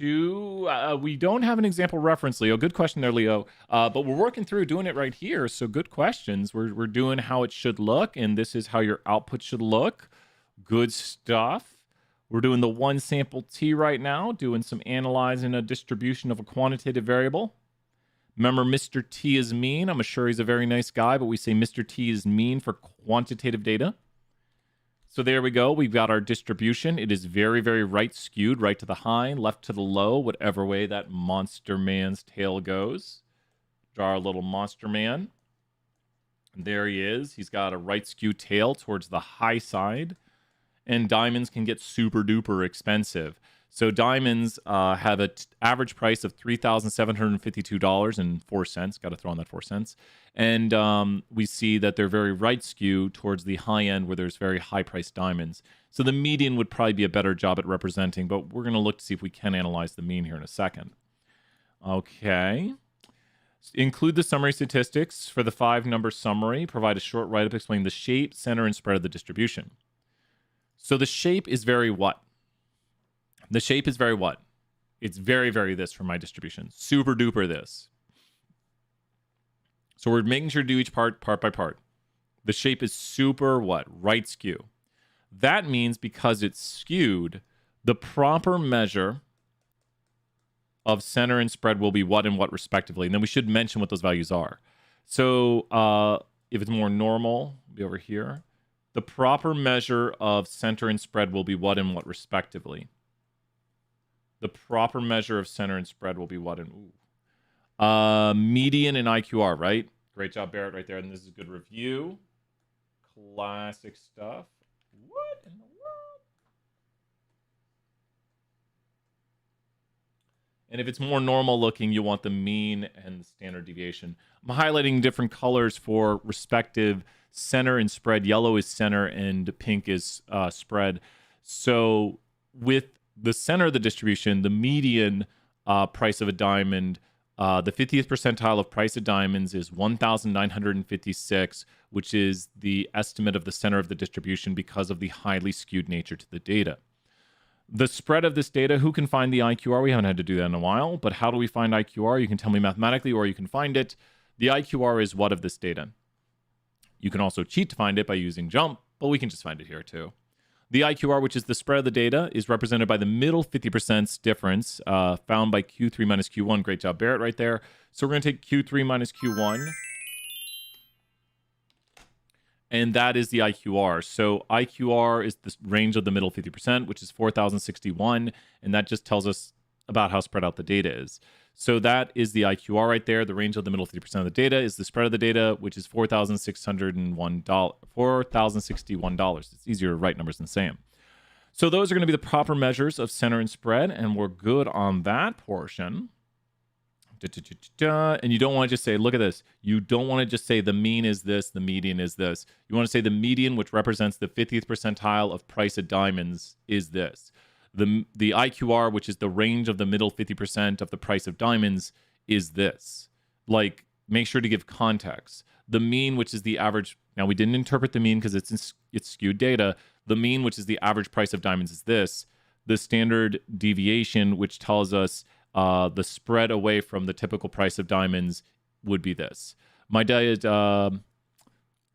We don't have an example reference, Leo. Good question there, Leo. But we're working through doing it right here. So good questions. We're doing how it should look, and this is how your output should look. Good stuff. We're doing the one sample T right now, doing some analyzing a distribution of a quantitative variable. Remember, Mr. T is mean. I'm sure he's a very nice guy, but we say Mr. T is mean for quantitative data. So there we go. We've got our distribution. It is very, very right skewed, right to the high, left to the low, whatever way that monster man's tail goes. Draw our little monster man. And there he is. He's got a right skew tail towards the high side. And diamonds can get super duper expensive. So diamonds have an average price of $3,752.04. Got to throw on that 4 cents. And we see that they're very right skew towards the high end where there's very high priced diamonds. So the median would probably be a better job at representing, but we're going to look to see if we can analyze the mean here in a second. Okay. Include the summary statistics for the 5-number summary. Provide a short write-up explaining the shape, center, and spread of the distribution. So the shape is very what? The shape is very what? It's very, very this for my distribution. Super duper this. So we're making sure to do each part by part. The shape is super what? Right skew. That means because it's skewed, the proper measure of center and spread will be what and what respectively. And then we should mention what those values are. So if it's more normal, it'll be over here. The proper measure of center and spread will be what and what respectively. The proper measure of center and spread will be what and median and IQR, right? Great job, Barrett, right there. And this is a good review. Classic stuff. What in the world? And if it's more normal looking, you want the mean and the standard deviation. I'm highlighting different colors for respective center and spread. Yellow is center and pink is spread. So with the center of the distribution, the median price of a diamond, the 50th percentile of price of diamonds is 1,956, which is the estimate of the center of the distribution because of the highly skewed nature to the data. The spread of this data, who can find the IQR? We haven't had to do that in a while, but how do we find IQR? You can tell me mathematically or you can find it. The IQR is what of this data? You can also cheat to find it by using jump, but we can just find it here too. The IQR, which is the spread of the data, is represented by the middle 50% difference found by Q3 minus Q1. Great job, Barrett, right there. So we're going to take Q3 minus Q1. And that is the IQR. So IQR is the range of the middle 50%, which is 4,061. And that just tells us about how spread out the data is. So that is the IQR right there. The range of the middle 50% of the data is the spread of the data, which is $4,061. It's easier to write numbers than say them. So those are going to be the proper measures of center and spread, and we're good on that portion. And you don't want to just say, look at this. You don't want to just say the mean is this, the median is this. You want to say the median, which represents the 50th percentile of price of diamonds, is this. The IQR, which is the range of the middle 50% of the price of diamonds, is this. Like, make sure to give context. The mean, which is the average. Now, we didn't interpret the mean because it's skewed data. The mean, which is the average price of diamonds, is this. The standard deviation, which tells us the spread away from the typical price of diamonds, would be this. My data,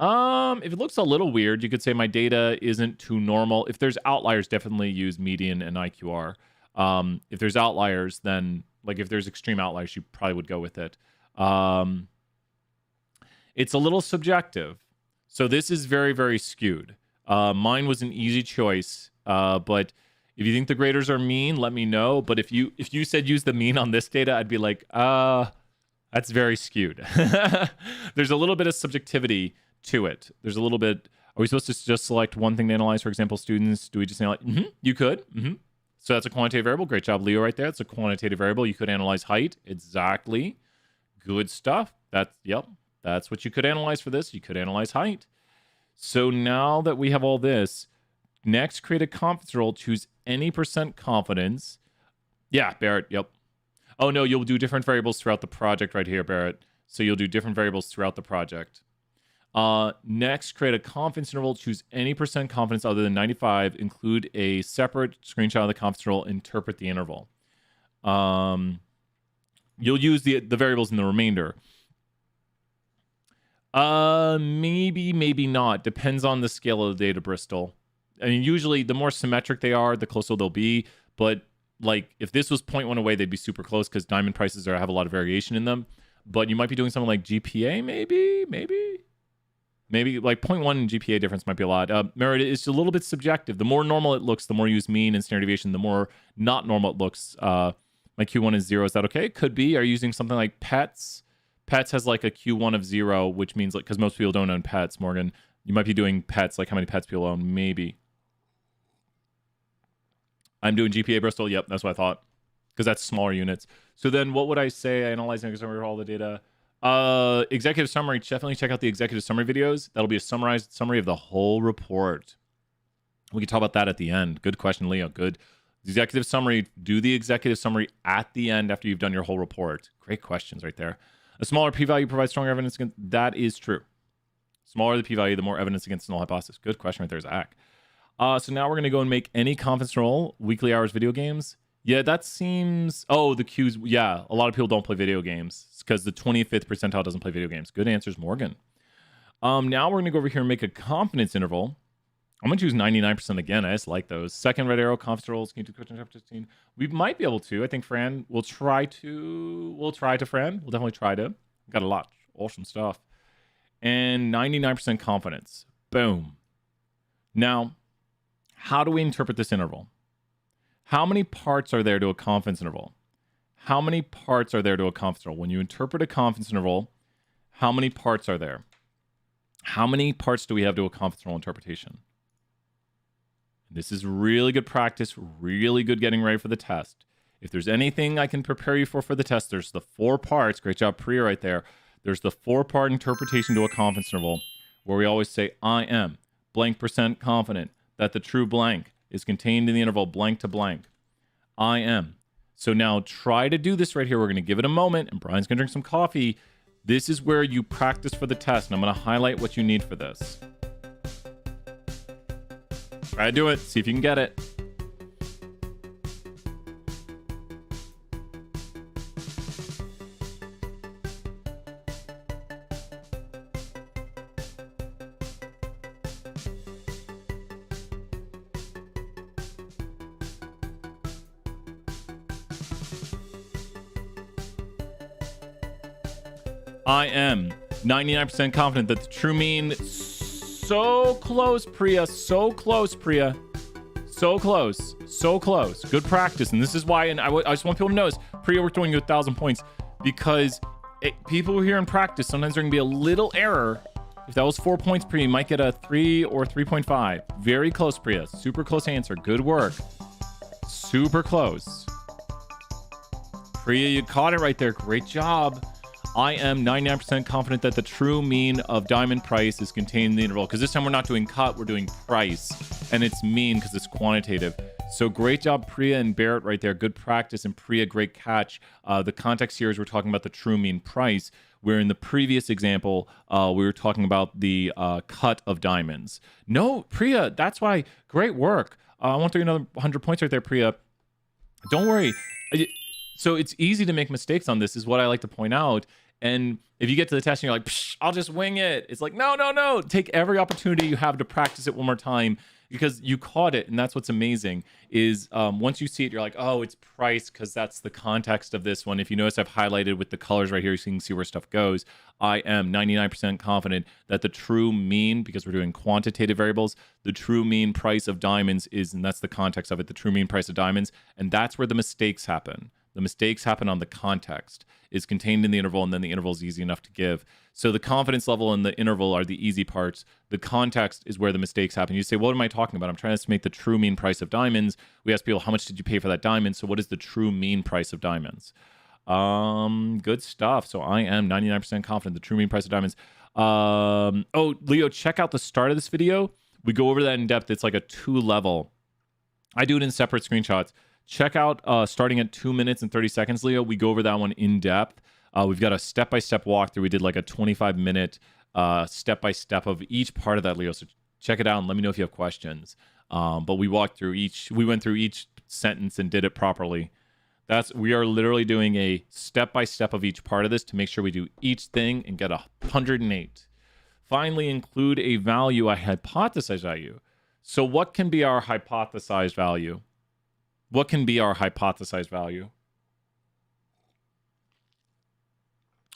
if it looks a little weird, you could say my data isn't too normal. If there's outliers, definitely use median and IQR. If there's outliers, then like if there's extreme outliers, you probably would go with it. It's a little subjective. So this is very, very skewed. Mine was an easy choice, but if you think the graders are mean, let me know. But if you said use the mean on this data, I'd be like, that's very skewed. There's a little bit of subjectivity to it. There's a little bit. Are we supposed to just select one thing to analyze? For example, students, do we just analyze? You could. So that's a quantitative variable. Great job, Leo, right there. It's a quantitative variable. You could analyze height. Exactly. Good stuff. That's what you could analyze for this. You could analyze height. So now that we have all this, next, create a confidence interval. Choose any % confidence. Yeah, Barrett. Yep. Oh, no, you'll do different variables throughout the project right here, Barrett. So you'll do different variables throughout the project. Next, create a confidence interval. Choose any % confidence other than 95. Include a separate screenshot of the confidence interval. Interpret the interval. You'll use the variables in the remainder. Maybe not. Depends on the scale of the data, Bristol. I mean, usually the more symmetric they are, the closer they'll be. But like if this was 0.1 away, they'd be super close because diamond prices have a lot of variation in them. But you might be doing something like GPA, maybe like 0.1 GPA difference might be a lot. Merit is a little bit subjective. The more normal it looks, the more you use mean and standard deviation. The more not normal it looks. My Q1 is 0. Is that okay? It could be. Are you using something like Pets? Pets has like a Q1 of 0, which means like because most people don't own Pets. Morgan, you might be doing Pets. Like how many Pets people own? Maybe. I'm doing GPA Bristol. Yep, that's what I thought. Because that's smaller units. So then what would I say? Analyzing all the data. Executive summary. Definitely check out the executive summary videos. That'll be a summarized summary of the whole report. We can talk about that at the end. Good question, Leo. Good. Executive summary. Do the executive summary at the end after you've done your whole report. Great questions right there. A smaller p-value provides stronger evidence against. That is true. Smaller the p-value, the more evidence against the null hypothesis. Good question right there, Zach. So now we're going to go and make any confidence roll. Weekly hours video games. Yeah, that seems... Oh, the Qs... Yeah, a lot of people don't play video games. It's because the 25th percentile doesn't play video games. Good answers, Morgan. Now we're going to go over here and make a confidence interval. I'm going to choose 99% again. I just like those. Second red arrow, confidence rolls. Can you do question chapter 15? We might be able to. I think Fran will try to... We'll try to, Fran. We'll definitely try to. Got a lot. Awesome stuff. And 99% confidence. Boom. Now, how do we interpret this interval? How many parts are there to a confidence interval? How many parts are there to a confidence interval? When you interpret a confidence interval, how many parts are there? How many parts do we have to a confidence interval interpretation? This is really good practice, really good getting ready for the test. If there's anything I can prepare you for the test, there's the 4 parts. Great job, Priya, right there. There's the 4-part interpretation to a confidence interval where we always say, I am blank % confident that the true blank is contained in the interval blank to blank. I am. So now try to do this right here. We're going to give it a moment, and Brian's going to drink some coffee. This is where you practice for the test, and I'm going to highlight what you need for this. Try to do it. See if you can get it. I am 99% confident that the true mean... So close, Priya. So close, Priya. So close. So close. Good practice. And this is why, and I just want people to notice, Priya, we're throwing you 1,000 points because people here in practice, sometimes there can be a little error. If that was 4 points, Priya, you might get a 3 or 3.5. Very close, Priya. Super close answer. Good work. Super close. Priya, you caught it right there. Great job. I am 99% confident that the true mean of diamond price is contained in the interval. Because this time we're not doing cut, we're doing price. And it's mean because it's quantitative. So great job, Priya and Barrett right there. Good practice. And Priya, great catch. The context here is we're talking about the true mean price, where in the previous example, we were talking about the cut of diamonds. No, Priya, that's why. Great work. I want to throw you another 100 points right there, Priya. Don't worry. So it's easy to make mistakes on this, is what I like to point out. And if you get to the test and you're like, Psh, I'll just wing it. It's like, no. Take every opportunity you have to practice it one more time, because you caught it. And that's what's amazing is once you see it, you're like, oh, it's price, because that's the context of this one. If you notice, I've highlighted with the colors right here, so you can see where stuff goes. I am 99% confident that the true mean, because we're doing quantitative variables, the true mean price of diamonds is, and that's the context of it, the true mean price of diamonds. And that's where the mistakes happen. The mistakes happen on the context, is contained in the interval, and then the interval is easy enough to give. So the confidence level and the interval are the easy parts. The context is where the mistakes happen. You say, what am I talking about? I'm trying to estimate the true mean price of diamonds. We ask people, how much did you pay for that diamond? So what is the true mean price of diamonds? Good stuff. So I am 99% confident the true mean price of diamonds. Oh, Leo, check out the start of this video. We go over that in depth. It's like a 2-level. I do it in separate screenshots. Check out starting at 2 minutes and 30 seconds, Leo. We go over that one in depth. We've got a step-by-step walkthrough. We did like a 25-minute step-by-step of each part of that, Leo. So check it out and let me know if you have questions. But we went through each sentence and did it properly. We are literally doing a step-by-step of each part of this to make sure we do each thing and get 108. Finally, include a value, a hypothesized value. So what can be our hypothesized value? What can be our hypothesized value?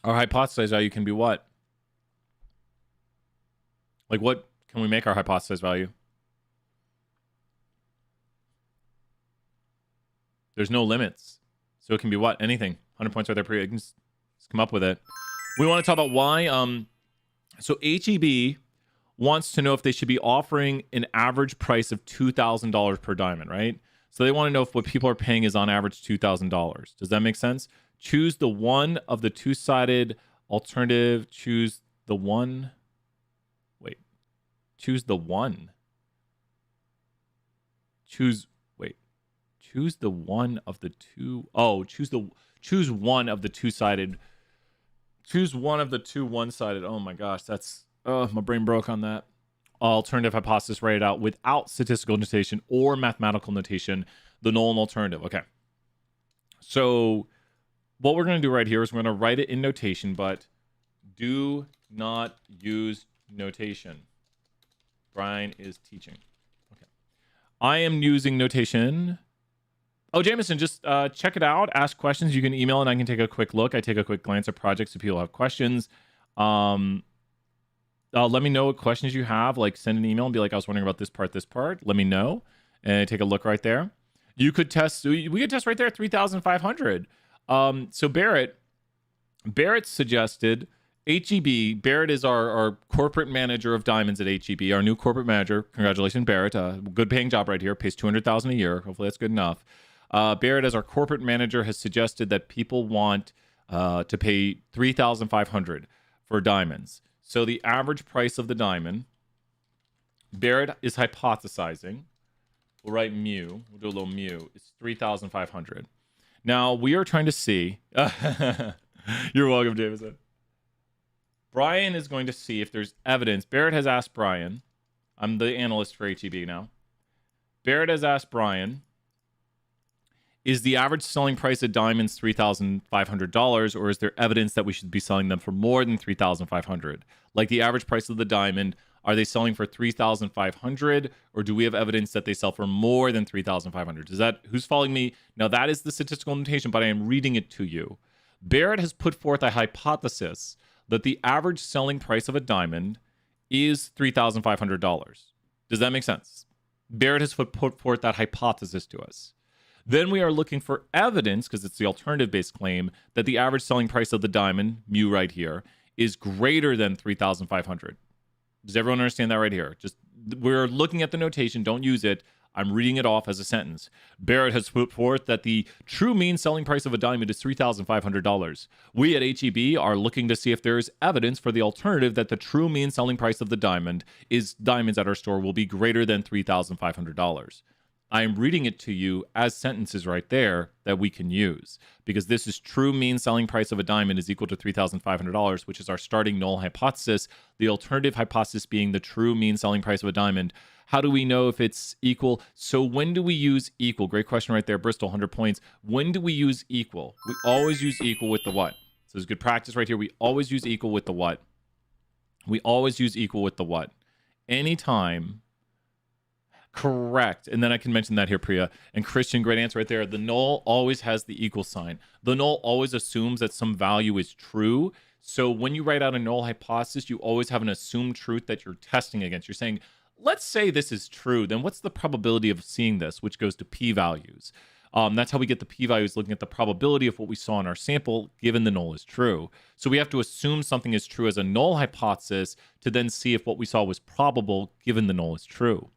Our hypothesized value can be what? Like, what can we make our hypothesized value? There's no limits. So it can be what? Anything. 100 points right there. You can just come up with it. We want to talk about why. So HEB wants to know if they should be offering an average price of $2,000 per diamond, right? So they want to know if what people are paying is on average $2,000. Does that make sense? Choose the one of the two-sided alternative. Choose the one. Wait. Choose the one. Choose the one of the two. Oh, choose one of the two-sided. Choose one of the two one-sided. Oh my gosh, that's my brain broke on that. Alternative hypothesis, write it out without statistical notation or mathematical notation, the null and alternative. Okay. So what we're going to do right here is we're going to write it in notation, but do not use notation. Brian is teaching. Okay. I am using notation. Oh, Jameson, just check it out. Ask questions. You can email and I can take a quick look. I take a quick glance at projects if people have questions. Let me know what questions you have. Like, send an email and be like, I was wondering about this part. Let me know. And take a look right there. You could test. We could test right there at 3,500. So Barrett suggested HEB. Barrett is our corporate manager of diamonds at HEB, our new corporate manager. Congratulations, Barrett. Good paying job right here. Pays $200,000 a year. Hopefully that's good enough. Barrett, as our corporate manager, has suggested that people want to pay $3,500 for diamonds. So the average price of the diamond, Barrett is hypothesizing. We'll write mu. We'll do a little mu. It's 3,500. Now we are trying to see. You're welcome, Jameson. Brian is going to see if there's evidence. Barrett has asked Brian. I'm the analyst for HEB now. Barrett has asked Brian, is the average selling price of diamonds $3,500, or is there evidence that we should be selling them for more than $3,500? Like the average price of the diamond, are they selling for $3,500, or do we have evidence that they sell for more than $3,500? Is that, who's following me? Now that is the statistical notation, but I am reading it to you. Barrett has put forth a hypothesis that the average selling price of a diamond is $3,500. Does that make sense? Barrett has put forth that hypothesis to us. Then we are looking for evidence, because it's the alternative-based claim, that the average selling price of the diamond, mu right here, is greater than 3,500. Does everyone understand that right here? Just we're looking at the notation. Don't use it. I'm reading it off as a sentence. Barrett has put forth that the true mean selling price of a diamond is $3,500. We at HEB are looking to see if there is evidence for the alternative that the true mean selling price of the diamonds at our store will be greater than $3,500. I am reading it to you as sentences right there that we can use, because this is true mean selling price of a diamond is equal to $3,500, which is our starting null hypothesis. The alternative hypothesis being the true mean selling price of a diamond. How do we know if it's equal? So when do we use equal? Great question right there, Bristol, 100 points. When do we use equal? We always use equal with the what? So there's good practice right here. We always use equal with the what? We always use equal with the what? Anytime. Correct. And then I can mention that here, Priya. And Christian, great answer right there. The null always has the equal sign. The null always assumes that some value is true. So when you write out a null hypothesis, you always have an assumed truth that you're testing against. You're saying, let's say this is true. Then what's the probability of seeing this, which goes to p-values. That's how we get the p-values, looking at the probability of what we saw in our sample, given the null is true. So we have to assume something is true as a null hypothesis to then see if what we saw was probable, given the null is true.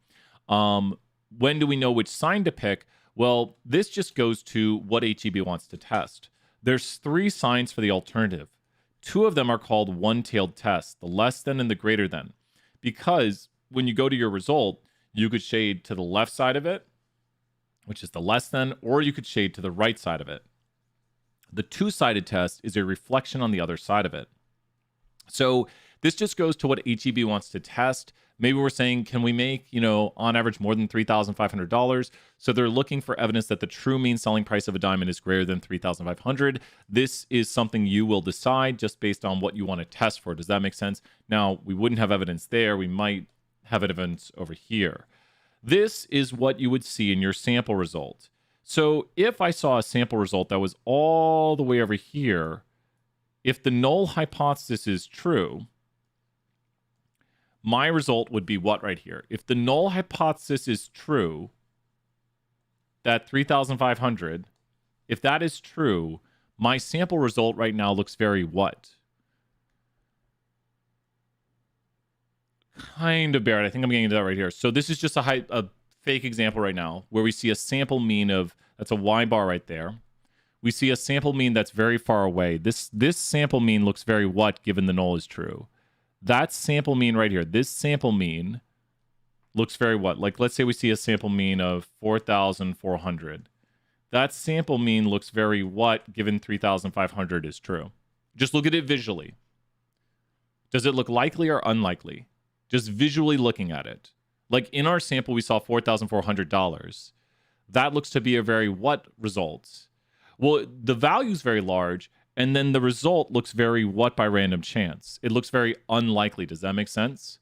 When do we know which sign to pick? Well, this just goes to what HEB wants to test. There's 3 signs for the alternative. 2 of them are called one-tailed tests, the less than and the greater than. Because when you go to your result, you could shade to the left side of it, which is the less than, or you could shade to the right side of it. The 2-sided test is a reflection on the other side of it. So this just goes to what HEB wants to test. Maybe we're saying, can we make, on average more than $3,500? So they're looking for evidence that the true mean selling price of a diamond is greater than $3,500. This is something you will decide just based on what you want to test for. Does that make sense? Now, we wouldn't have evidence there. We might have evidence over here. This is what you would see in your sample result. So if I saw a sample result that was all the way over here, if the null hypothesis is true, my result would be what right here? If the null hypothesis is true, that 3,500, if that is true, my sample result right now looks very what? Kind of Barrett. I think I'm getting into that right here. So this is just a fake example right now where we see a sample mean of, that's a Y bar right there. We see a sample mean that's very far away. This sample mean looks very what given the null is true. That sample mean right here, this sample mean looks very what? Like, let's say we see a sample mean of 4,400. That sample mean looks very what given 3,500 is true. Just look at it visually. Does it look likely or unlikely? Just visually looking at it. Like in our sample, we saw $4,400. That looks to be a very what result? Well, the value is very large. And then the result looks very what by random chance. It looks very unlikely. Does that make sense?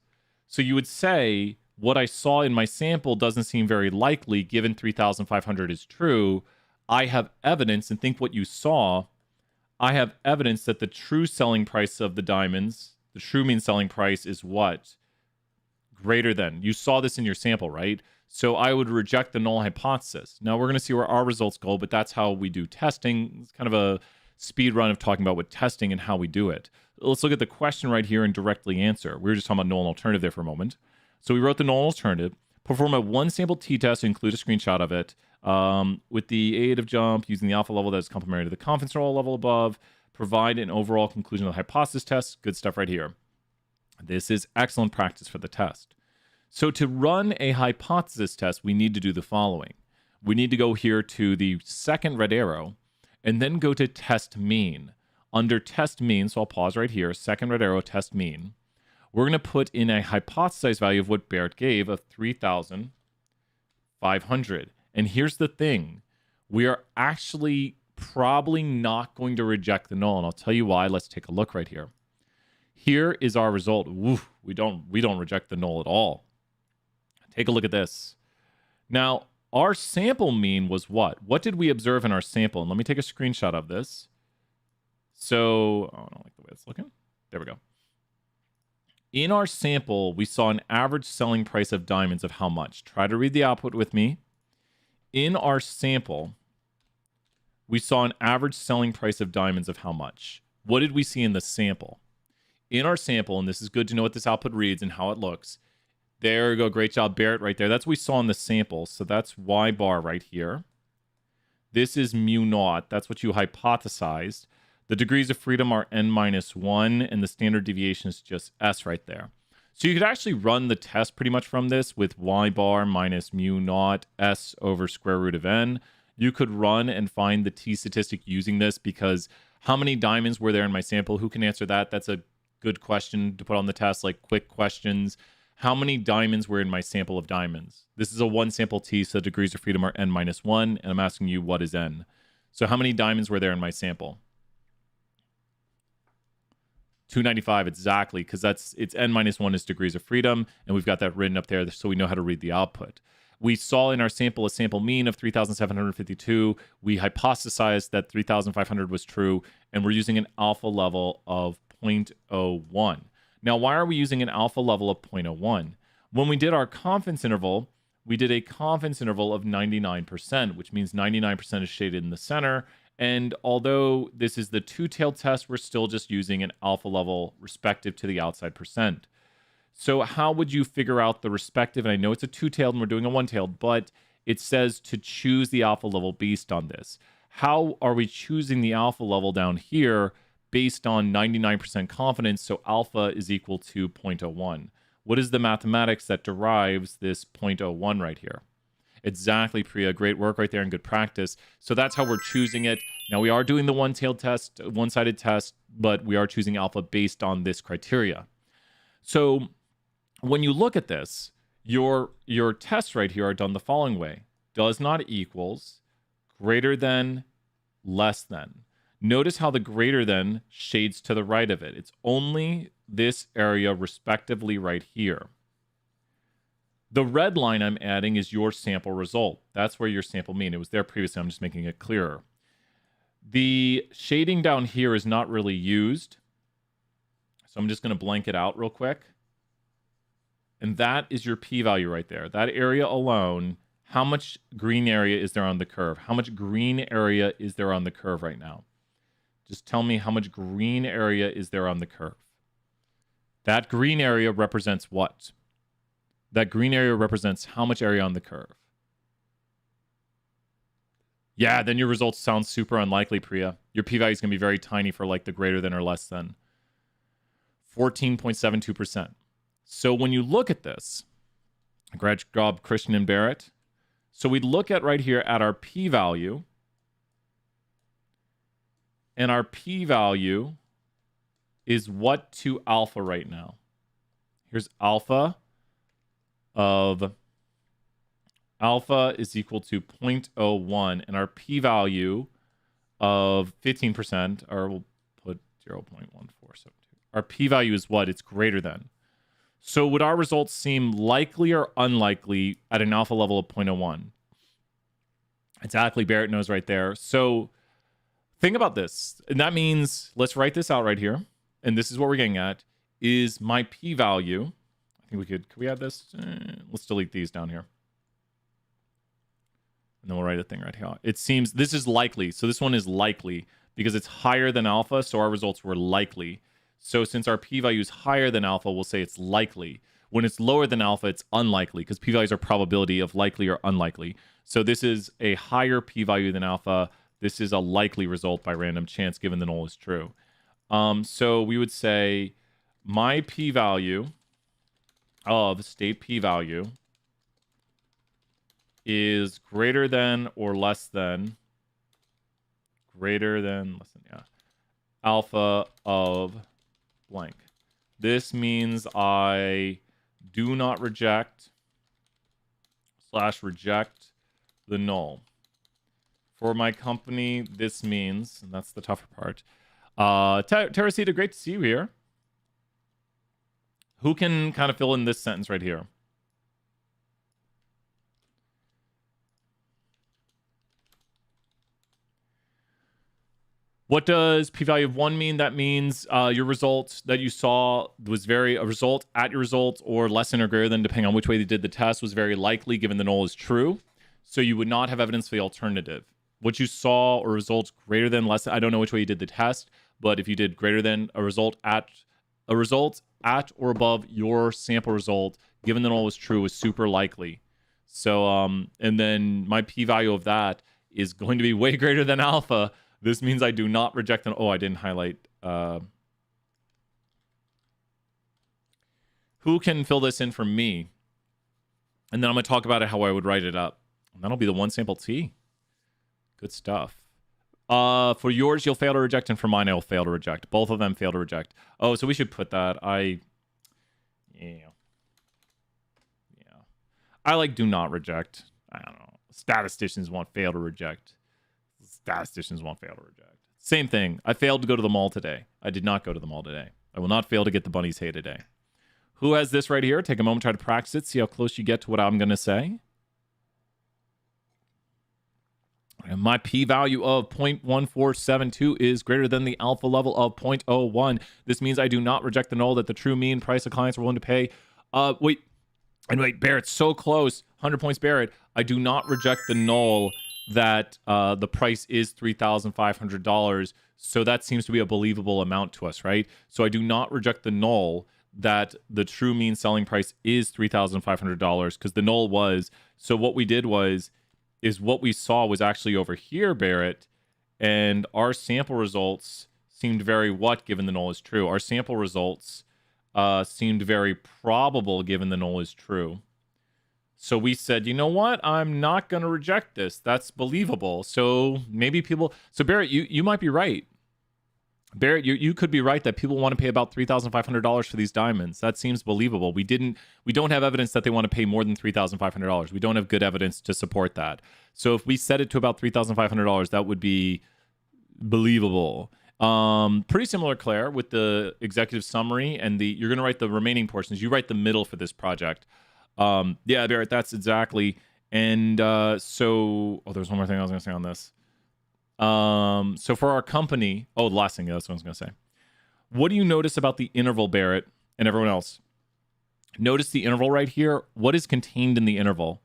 So you would say, what I saw in my sample doesn't seem very likely given 3,500 is true. I have evidence, and think what you saw. I have evidence that the true selling price of the diamonds, the true mean selling price is what? Greater than. You saw this in your sample, right? So I would reject the null hypothesis. Now we're going to see where our results go, but that's how we do testing. It's kind of a speed run of talking about what testing and how we do it. Let's look at the question right here and directly answer. We were just talking about null and alternative there for a moment. So we wrote the null and alternative. Perform a one sample t-test, include a screenshot of it, with the aid of jump using the alpha level that is complementary to the confidence interval level above. Provide an overall conclusion of the hypothesis test. Good stuff right here. This is excellent practice for the test. So to run a hypothesis test, we need to do the following. We need to go here to the second red arrow, and then go to test mean. Under test mean, so I'll pause right here, second red arrow, test mean. We're going to put in a hypothesized value of what Barrett gave of 3,500. And here's the thing. We are actually probably not going to reject the null, and I'll tell you why. Let's take a look right here. Here is our result. Woof, we don't reject the null at all. Take a look at this. Now, our sample mean was what? What did we observe in our sample? And let me take a screenshot of this. So, I don't like the way it's looking. There we go. In our sample, we saw an average selling price of diamonds of how much? Try to read the output with me. In our sample, we saw an average selling price of diamonds of how much? What did we see in the sample? In our sample, and this is good to know what this output reads and how it looks. There you go. Great job, Barrett, right there. That's what we saw in the sample. So that's Y bar right here. This is mu naught. That's what you hypothesized. The degrees of freedom are n minus 1, and the standard deviation is just S right there. So you could actually run the test pretty much from this with Y bar minus mu naught S over square root of n. You could run and find the T statistic using this, because how many diamonds were there in my sample? Who can answer that? That's a good question to put on the test, like quick questions. How many diamonds were in my sample of diamonds? This is a one sample T, so degrees of freedom are n minus 1, and I'm asking you what is n. So how many diamonds were there in my sample? 295 exactly, because it's n minus 1 is degrees of freedom, and we've got that written up there so we know how to read the output. We saw in our sample a sample mean of 3,752. We hypothesized that 3,500 was true, and we're using an alpha level of 0.01. Now, why are we using an alpha level of 0.01? When we did our confidence interval, we did a confidence interval of 99%, which means 99% is shaded in the center. And although this is the two-tailed test, we're still just using an alpha level respective to the outside percent. So how would you figure out the respective? And I know it's a two-tailed and we're doing a one-tailed, but it says to choose the alpha level based on this. How are we choosing the alpha level down here based on 99% confidence? So alpha is equal to 0.01. What is the mathematics that derives this 0.01 right here? Exactly, Priya. Great work right there and good practice. So that's how we're choosing it. Now we are doing the one-tailed test, one-sided test, but we are choosing alpha based on this criteria. So when you look at this, your tests right here are done the following way. Does not equals, greater than, less than. Notice how the greater than shades to the right of it. It's only this area respectively right here. The red line I'm adding is your sample result. That's where your sample mean. It was there previously. I'm just making it clearer. The shading down here is not really used. So I'm just going to blank it out real quick. And that is your p-value right there. That area alone, how much green area is there on the curve? How much green area is there on the curve right now? Just tell me how much green area is there on the curve. That green area represents what? That green area represents how much area on the curve? Yeah, then your results sound super unlikely, Priya. Your p-value is going to be very tiny for like the greater than or less than. 14.72%. So when you look at this, great job, Christian and Barrett. So we look at right here at our p-value. And our p-value is what to alpha right now? Here's alpha of alpha is equal to 0.01, and our p-value of 15%, or we'll put 0.1472. Our p-value is what? It's greater than. So would our results seem likely or unlikely at an alpha level of 0.01? Exactly, Barrett knows right there. So think about this. And that means, let's write this out right here. And this is what we're getting at, is my p-value. I think could we add this? Let's delete these down here. And then we'll write a thing right here. It seems this is likely. So this one is likely because it's higher than alpha. So our results were likely. So since our p-value is higher than alpha, we'll say it's likely. When it's lower than alpha, it's unlikely because p-values are probability of likely or unlikely. So this is a higher p-value than alpha. This is a likely result by random chance given the null is true. So we would say my p-value of state p-value is greater than or less than alpha of blank. This means I do not reject / reject the null. For my company, this means, and that's the tougher part. Teresita, great to see you here. Who can kind of fill in this sentence right here? What does p-value of 1 mean? That means your result that you saw was a result at your result or less than or greater than, depending on which way they did the test, was very likely given the null is true. So you would not have evidence for the alternative. what you saw or results greater than, less than, I don't know which way you did the test, but if you did greater than a result at or above your sample result, given the null was true, is super likely. So, and then my p-value of that is going to be way greater than alpha. This means I do not reject an, oh, I didn't highlight, who can fill this in for me? And then I'm going to talk about it, how I would write it up. And that'll be the one sample T. Good stuff. For yours, you'll fail to reject, and for mine, I'll fail to reject. Both of them fail to reject. Oh, so we should put that. Yeah. I like do not reject. I don't know. Statisticians want fail to reject. Statisticians want fail to reject. Same thing. I failed to go to the mall today. I did not go to the mall today. I will not fail to get the bunny's hay today. Who has this right here? Take a moment, try to practice it, see how close you get to what I'm going to say. And my p-value of 0.1472 is greater than the alpha level of 0.01. This means I do not reject the null that the true mean price of clients are willing to pay. Wait, Barrett, so close. 100 points, Barrett. I do not reject the null that the price is $3,500. So that seems to be a believable amount to us, right? So I do not reject the null that the true mean selling price is $3,500 because the null was. So what we did is what we saw was actually over here, Barrett, and our sample results seemed very what given the null is true. Our sample results seemed very probable given the null is true. So we said, you know what? I'm not going to reject this. That's believable. So maybe people... So Barrett, you might be right. Barrett, you could be right that people want to pay about $3,500 for these diamonds. That seems believable. We don't have evidence that they want to pay more than $3,500. We don't have good evidence to support that. So if we set it to about $3,500, that would be believable. Pretty similar, Claire, with the executive summary and you're going to write the remaining portions. You write the middle for this project. Yeah, Barrett, that's exactly. And there's one more thing I was going to say on this. So for our company, the last thing, that's what I was going to say. What do you notice about the interval, Barrett, and everyone else? Notice the interval right here. What is contained in the interval?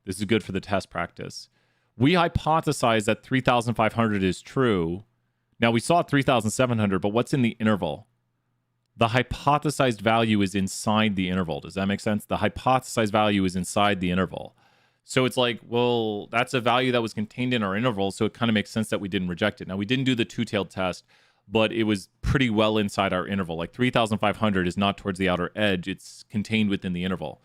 This is good for the test practice. We hypothesize that 3,500 is true. Now we saw 3,700, but what's in the interval? The hypothesized value is inside the interval. Does that make sense? The hypothesized value is inside the interval. So it's like, well, that's a value that was contained in our interval, so it kind of makes sense that we didn't reject it. Now, we didn't do the two-tailed test, but it was pretty well inside our interval. Like 3,500 is not towards the outer edge. It's contained within the interval.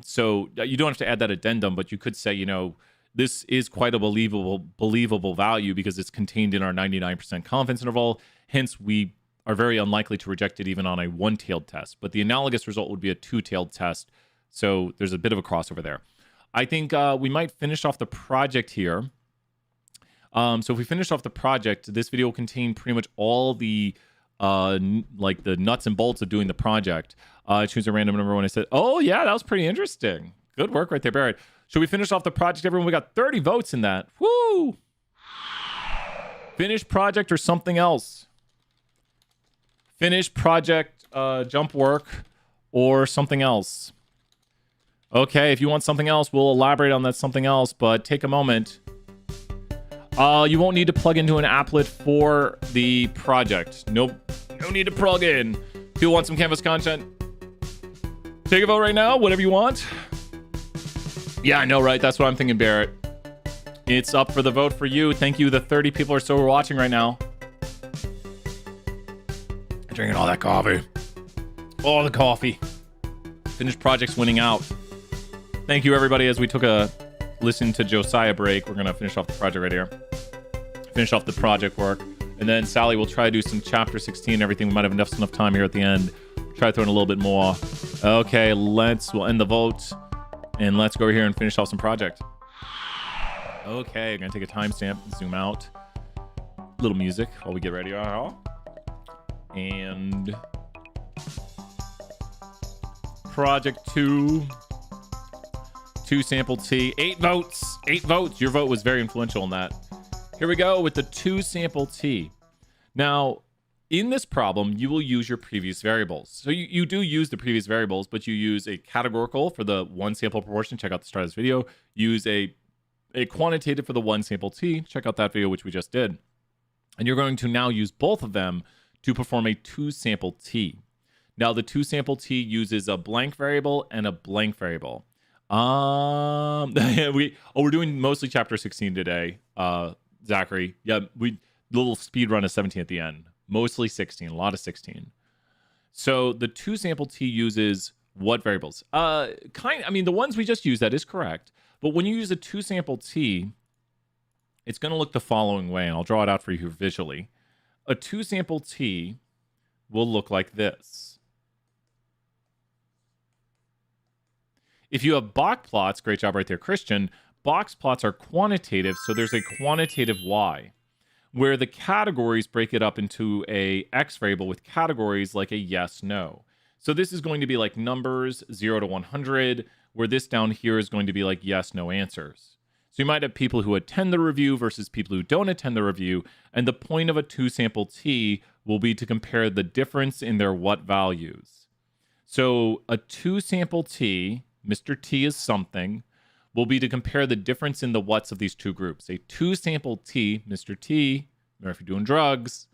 So you don't have to add that addendum, but you could say, you know, this is quite a believable value because it's contained in our 99% confidence interval. Hence, we are very unlikely to reject it even on a one-tailed test. But the analogous result would be a two-tailed test. So there's a bit of a crossover there. I think we might finish off the project here. So if we finish off the project, this video will contain pretty much all the like the nuts and bolts of doing the project. Choose a random number when I said, oh yeah, that was pretty interesting. Good work right there, Barrett. Should we finish off the project, everyone? We got 30 votes in that. Woo! Finish project or something else. Finish project, jump work, or something else. Okay, if you want something else, we'll elaborate on that something else, but take a moment. You won't need to plug into an applet for the project. Nope, no need to plug in. If you want some Canvas content, take a vote right now, whatever you want. Yeah, I know, right? That's what I'm thinking, Barrett. It's up for the vote for you. Thank you, the 30 people or so who are watching right now. Drinking all that coffee. All the coffee. Finished projects winning out. Thank you, everybody. As we took a listen to Josiah break, we're going to finish off the project right here. Finish off the project work. And then Sally will try to do some chapter 16 and everything. We might have enough time here at the end. Try to throw in a little bit more. Okay, we'll end the vote. And let's go over here and finish off some project. Okay, I'm going to take a timestamp, zoom out. Little music while we get ready. And project 2 sample T, 8 votes. Your vote was very influential in that. Here we go with the 2 sample T. Now, in this problem, you will use your previous variables. So you do use the previous variables, but you use a categorical for the 1 sample proportion. Check out the start of this video. Use a a quantitative for the one sample T. Check out that video, which we just did. And you're going to now use both of them to perform a two sample T. Now, the two sample T uses a blank variable and a blank variable. We're doing mostly chapter 16 today, Zachary. Yeah, little speed run of 17 at the end. Mostly 16, a lot of 16. So the two sample T uses what variables? The ones we just used, that is correct. But when you use a two sample T, it's going to look the following way, and I'll draw it out for you visually. A two sample T will look like this. If you have box plots, great job right there, Christian. Box plots are quantitative, so there's a quantitative Y, where the categories break it up into a X variable with categories like a yes, no. So this is going to be like numbers 0 to 100, where this down here is going to be like yes, no answers. So you might have people who attend the review versus people who don't attend the review, and the point of a two sample T will be to compare the difference in their what values. So a two sample T, Mr. T is something, will be to compare the difference in the whats of these two groups. A two sample T, Mr. T, or if you're doing drugs,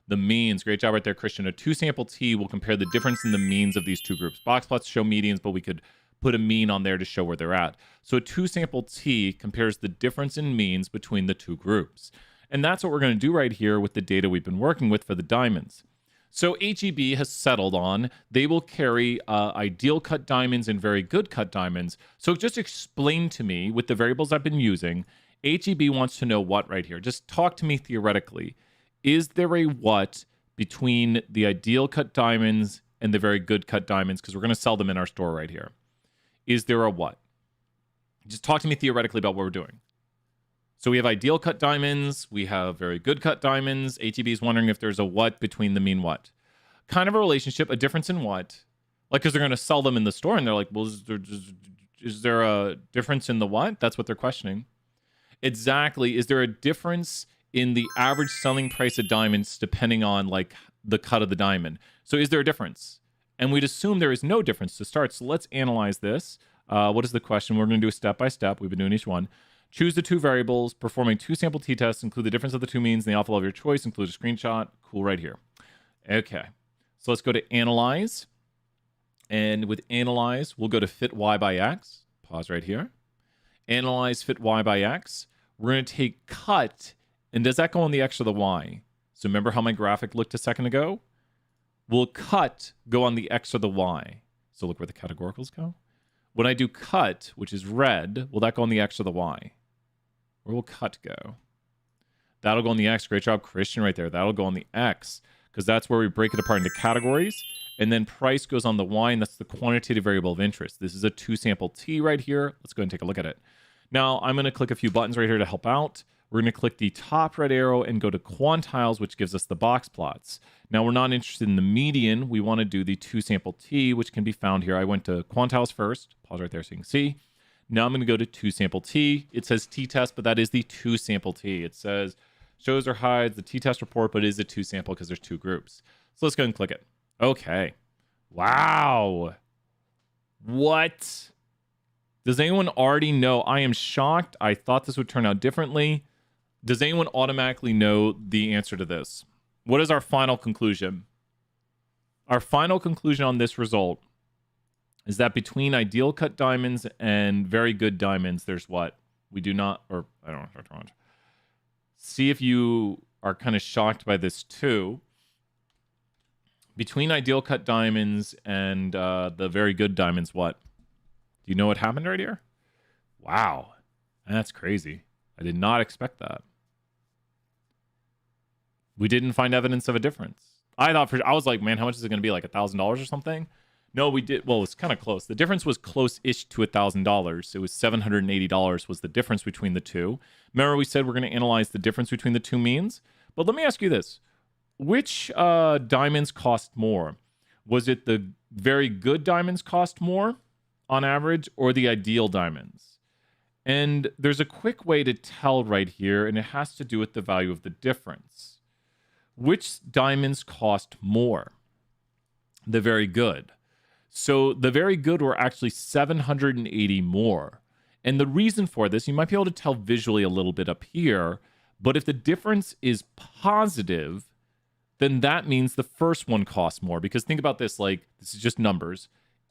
the means, great job right there, Christian. A two sample T will compare the difference in the means of these two groups. Box plots show medians, but we could put a mean on there to show where they're at. So a two sample T compares the difference in means between the two groups. And that's what we're going to do right here with the data we've been working with for the diamonds. So HEB has settled on they will carry ideal cut diamonds and very good cut diamonds. So just explain to me with the variables I've been using, HEB wants to know what right here. Just talk to me theoretically. Is there a what between the ideal cut diamonds and the very good cut diamonds? Because we're going to sell them in our store right here. Is there a what? Just talk to me theoretically about what we're doing. So we have ideal cut diamonds. We have very good cut diamonds. HEB is wondering if there's a what between the mean what. Kind of a relationship, a difference in what? Like, because they're going to sell them in the store, and they're like, well, is there a difference in the what? That's what they're questioning. Exactly. Is there a difference in the average selling price of diamonds depending on, like, the cut of the diamond? So is there a difference? And we'd assume there is no difference to start. So let's analyze this. What is the question? We're going to do a step-by-step. We've been doing each one. Choose the two variables, performing two sample t-tests, include the difference of the two means in the alpha level of your choice, include a screenshot. Cool, right here. Okay, so let's go to Analyze. And with Analyze, we'll go to Fit Y by X. Pause right here. Analyze Fit Y by X. We're going to take Cut, and does that go on the X or the Y? So remember how my graphic looked a second ago? Will Cut go on the X or the Y? So look where the categoricals go. When I do Cut, which is red, will that go on the X or the Y? Where will Cut go? That'll go on the X. Great job, Christian, right there. That'll go on the X, because that's where we break it apart into categories. And then price goes on the Y, and that's the quantitative variable of interest. This is a two sample T right here. Let's go ahead and take a look at it. Now, I'm going to click a few buttons right here to help out. We're going to click the top red arrow and go to quantiles, which gives us the box plots. Now, we're not interested in the median. We want to do the two sample T, which can be found here. I went to quantiles first. Pause right there so you can see. Now I'm going to go to two sample T. It says t-test, but that is the two sample T. It says shows or hides the t-test report, but it is a two sample because there's two groups. So let's go ahead and click it. Okay. Wow. What? Does anyone already know? I am shocked. I thought this would turn out differently. Does anyone automatically know the answer to this? What is our final conclusion? Our final conclusion on this result is that between ideal cut diamonds and very good diamonds, there's what? We do not, or I don't know. See if you are kind of shocked by this too. Between ideal cut diamonds and the very good diamonds, what? Do you know what happened right here? Wow. That's crazy. I did not expect that. We didn't find evidence of a difference. I was like, man, how much is it going to be? Like $1,000 or something? No, we did. Well, it was kind of close. The difference was close-ish to $1,000. It was $780 was the difference between the two. Remember we said we're going to analyze the difference between the two means? But let me ask you this. Which diamonds cost more? Was it the very good diamonds cost more on average, or the ideal diamonds? And there's a quick way to tell right here, and it has to do with the value of the difference. Which diamonds cost more? The very good. So the very good were actually 780 more. And the reason for this, you might be able to tell visually a little bit up here, but if the difference is positive, then that means the first one costs more. Because think about this, like, this is just numbers.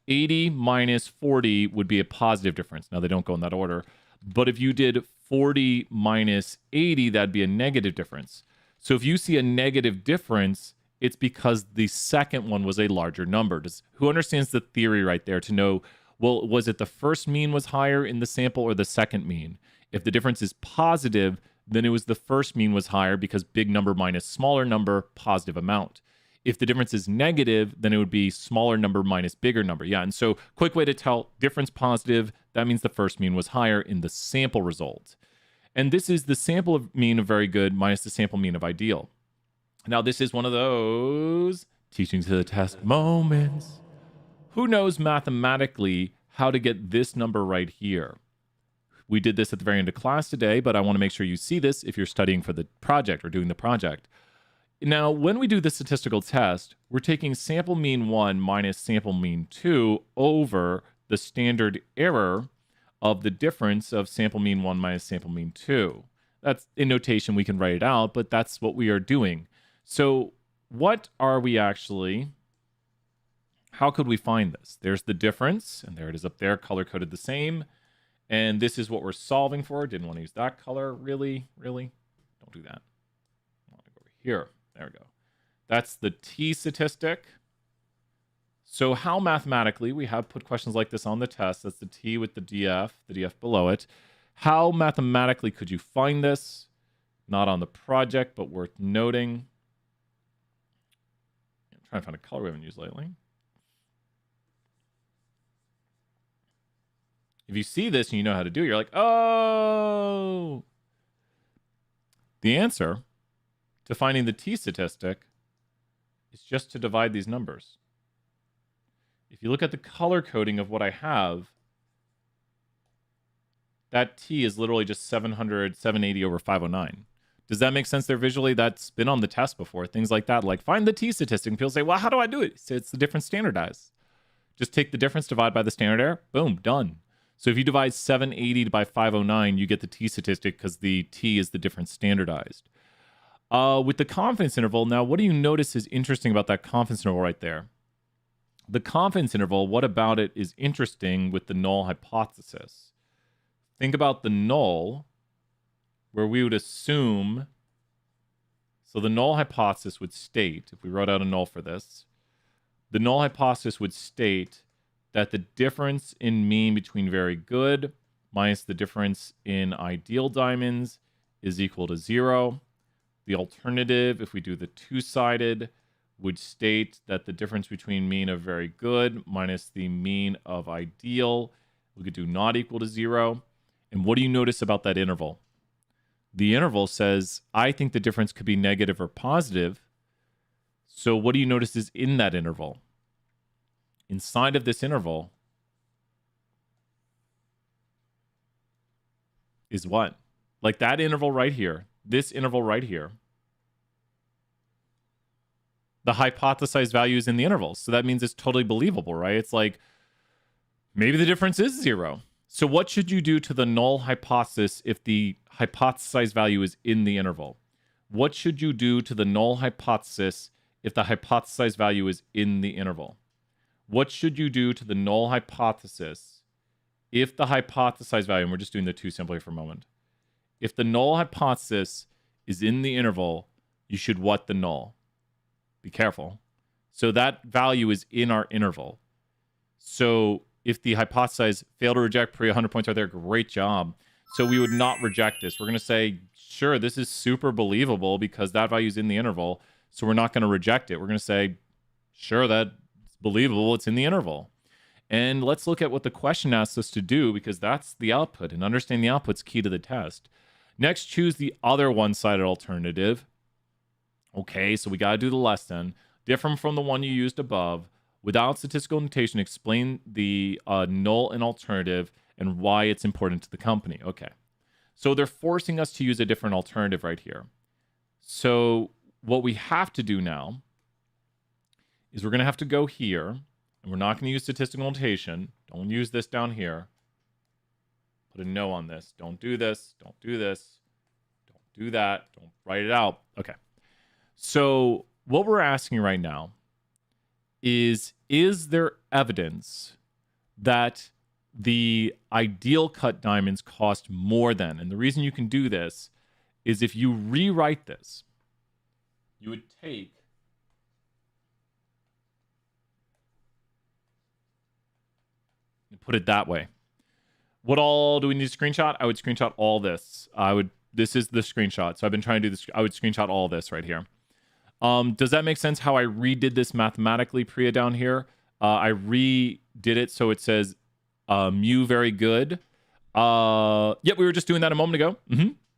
80 minus 40 would be a positive difference. Now, they don't go in that order. But if you did 40 minus 80, that'd be a negative difference. So if you see a negative difference, it's because the second one was a larger number. Who understands the theory right there to know, well, was it the first mean was higher in the sample or the second mean? If the difference is positive, then it was the first mean was higher because big number minus smaller number, positive amount. If the difference is negative, then it would be smaller number minus bigger number. Yeah, and so quick way to tell difference positive, that means the first mean was higher in the sample result. And this is the sample of mean of very good minus the sample mean of ideal. Now, this is one of those teaching to the test moments. Who knows mathematically how to get this number right here? We did this at the very end of class today, but I want to make sure you see this if you're studying for the project or doing the project. Now, when we do the statistical test, we're taking sample mean 1 minus sample mean 2 over the standard error of the difference of sample mean 1 minus sample mean 2. That's in notation, we can write it out, but that's what we are doing. So what are we actually, how could we find this? There's the difference, and there it is up there, color-coded the same. And this is what we're solving for. Didn't want to use that color, really? Don't do that. I want to go over here. There we go. That's the t statistic. So how mathematically, we have put questions like this on the test. That's the t with the df below it. How mathematically could you find this? Not on the project, but worth noting. I'm trying to find a color we haven't used lately. If you see this and you know how to do it, you're like, oh. The answer to finding the t statistic is just to divide these numbers. If you look at the color coding of what I have, that t is literally just 780 over 509. Does that make sense there visually? That's been on the test before. Things like that, like find the t statistic. And people say, well, how do I do it? So it's the difference standardized. Just take the difference, divide by the standard error. Boom, done. So if you divide 780 by 509, you get the t statistic because the t is the difference standardized. With the confidence interval, now what do you notice is interesting about that confidence interval right there? The confidence interval, what about it is interesting with the null hypothesis? Think about the null, where we would assume, so the null hypothesis would state, if we wrote out a null for this, the null hypothesis would state that the difference in mean between very good minus the difference in ideal diamonds is equal to 0. The alternative, if we do the two-sided, would state that the difference between mean of very good minus the mean of ideal, we could do not equal to 0. And what do you notice about that interval? The interval says, I think the difference could be negative or positive. So what do you notice is in that interval? Inside of this interval is what? Like that interval right here, this interval right here. The hypothesized value is in the interval. So that means it's totally believable, right? It's like, maybe the difference is 0. So what should you do to the null hypothesis if the hypothesized value is in the interval? What should you do to the null hypothesis if the hypothesized value is in the interval? What should you do to the null hypothesis if the hypothesized value, and we're just doing the two simply for a moment, if the null hypothesis is in the interval, you should what the null? Be careful. So that value is in our interval. So if the hypothesize fail to reject pre 100 points right there, great job. So we would not reject this. We're going to say, sure, this is super believable because that value is in the interval. So we're not going to reject it. We're going to say, sure, that's believable. It's in the interval. And let's look at what the question asks us to do because that's the output. And understanding the output's key to the test. Next, choose the other one-sided alternative. Okay, so we got to do the less than. Different from the one you used above. Without statistical notation, explain the null and alternative and why it's important to the company. Okay, so they're forcing us to use a different alternative right here. So what we have to do now is we're going to have to go here, and we're not going to use statistical notation. Don't use this down here. put a no on this. Don't do this. Don't do this. Don't do that. Don't write it out. Okay. So what we're asking right now is there evidence that the ideal cut diamonds cost more than? And the reason you can do this is if you rewrite this, you would take and put it that way. What all do we need to screenshot? I would screenshot all this. This is the screenshot. So I've been trying to do this. I would screenshot all this right here. Does that make sense how I redid this mathematically, Priya, down here? I redid it so it says mu very good. Yep, we were just doing that a moment ago.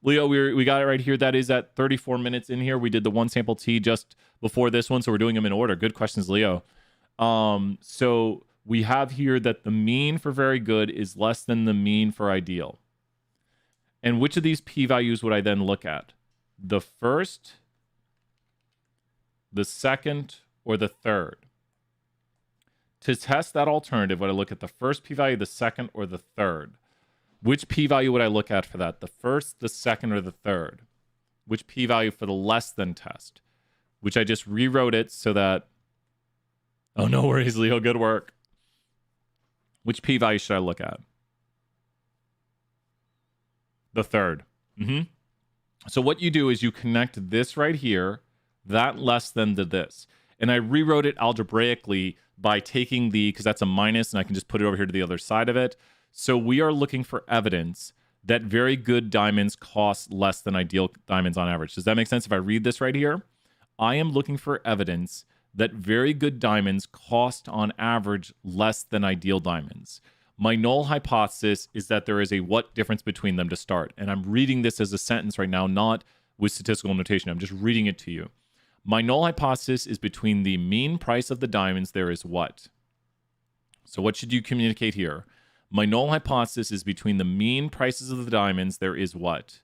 Leo, we got it right here. That is at 34 minutes in here. We did the one sample T just before this one, so we're doing them in order. Good questions, Leo. So we have here that the mean for very good is less than the mean for ideal. And which of these p-values would I then look at? The first, the second, or the third? To test that alternative, would I look at the first p-value, the second, or the third? Which p-value would I look at for that? The first, the second, or the third? Which p-value for the less than test? Which I just rewrote it so that... Oh, no worries, Leo. Good work. Which p-value should I look at? The third. So what you do is you connect this right here, that less than to this. And I rewrote it algebraically by taking the, because that's a minus, and I can just put it over here to the other side of it. So we are looking for evidence that very good diamonds cost less than ideal diamonds on average. Does that make sense if I read this right here? I am looking for evidence that very good diamonds cost on average less than ideal diamonds. My null hypothesis is that there is a what difference between them to start. And I'm reading this as a sentence right now, not with statistical notation. I'm just reading it to you. My null hypothesis is between the mean price of the diamonds, there is what? So what should you communicate here? My null hypothesis is between the mean prices of the diamonds, there is what?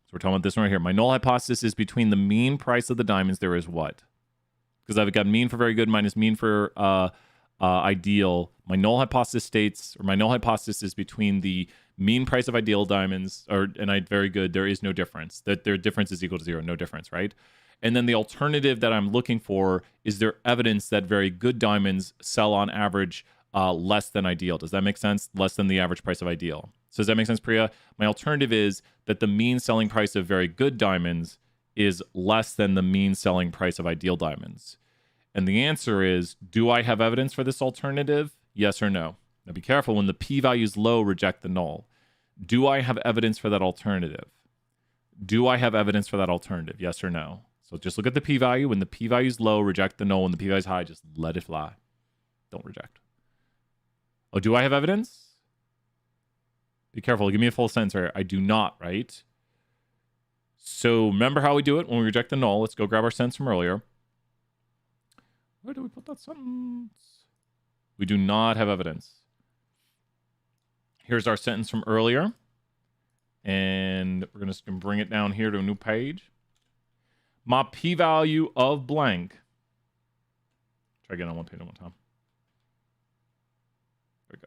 So we're talking about this one right here. My null hypothesis is between the mean price of the diamonds, there is what? Because I've got mean for very good minus mean for ideal. My null hypothesis states, or my null hypothesis is between the mean price of ideal diamonds and very good, there is no difference. That their difference is equal to 0, no difference, right? And then the alternative that I'm looking for is there evidence that very good diamonds sell on average less than ideal. Does that make sense? Less than the average price of ideal. So does that make sense, Priya? My alternative is that the mean selling price of very good diamonds is less than the mean selling price of ideal diamonds. And the answer is, do I have evidence for this alternative? Yes or no? Now be careful, when the p-value is low, reject the null. Do I have evidence for that alternative? Do I have evidence for that alternative? Yes or no? So just look at the p-value. When the p-value is low, reject the null. When the p-value is high, just let it fly. Don't reject. Oh, do I have evidence? Be careful. Give me a full sentence here. I do not, right? So remember how we do it when we reject the null. Let's go grab our sentence from earlier. Where do we put that sentence? We do not have evidence. Here's our sentence from earlier. And we're just going to bring it down here to a new page. My p-value of blank. Try again on one page at one time. There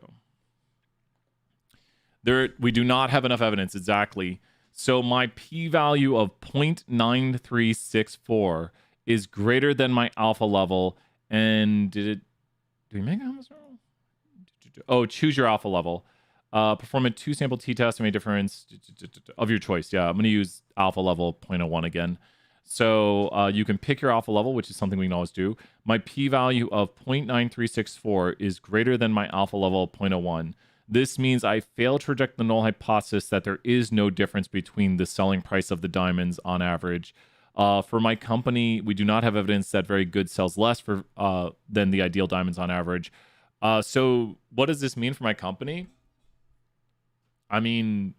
we go. We do not have enough evidence, exactly. So my p-value of 0.9364 is greater than my alpha level. And do we make it? Oh, choose your alpha level. Perform a 2-sample t-test to make a difference of your choice. Yeah, I'm going to use alpha level 0.01 again. So you can pick your alpha level, which is something we can always do. My p-value of 0.9364 is greater than my alpha level of 0.01. This means I fail to reject the null hypothesis that there is no difference between the selling price of the diamonds on average. For my company, we do not have evidence that very good sells less than the ideal diamonds on average. So what does this mean for my company? I mean,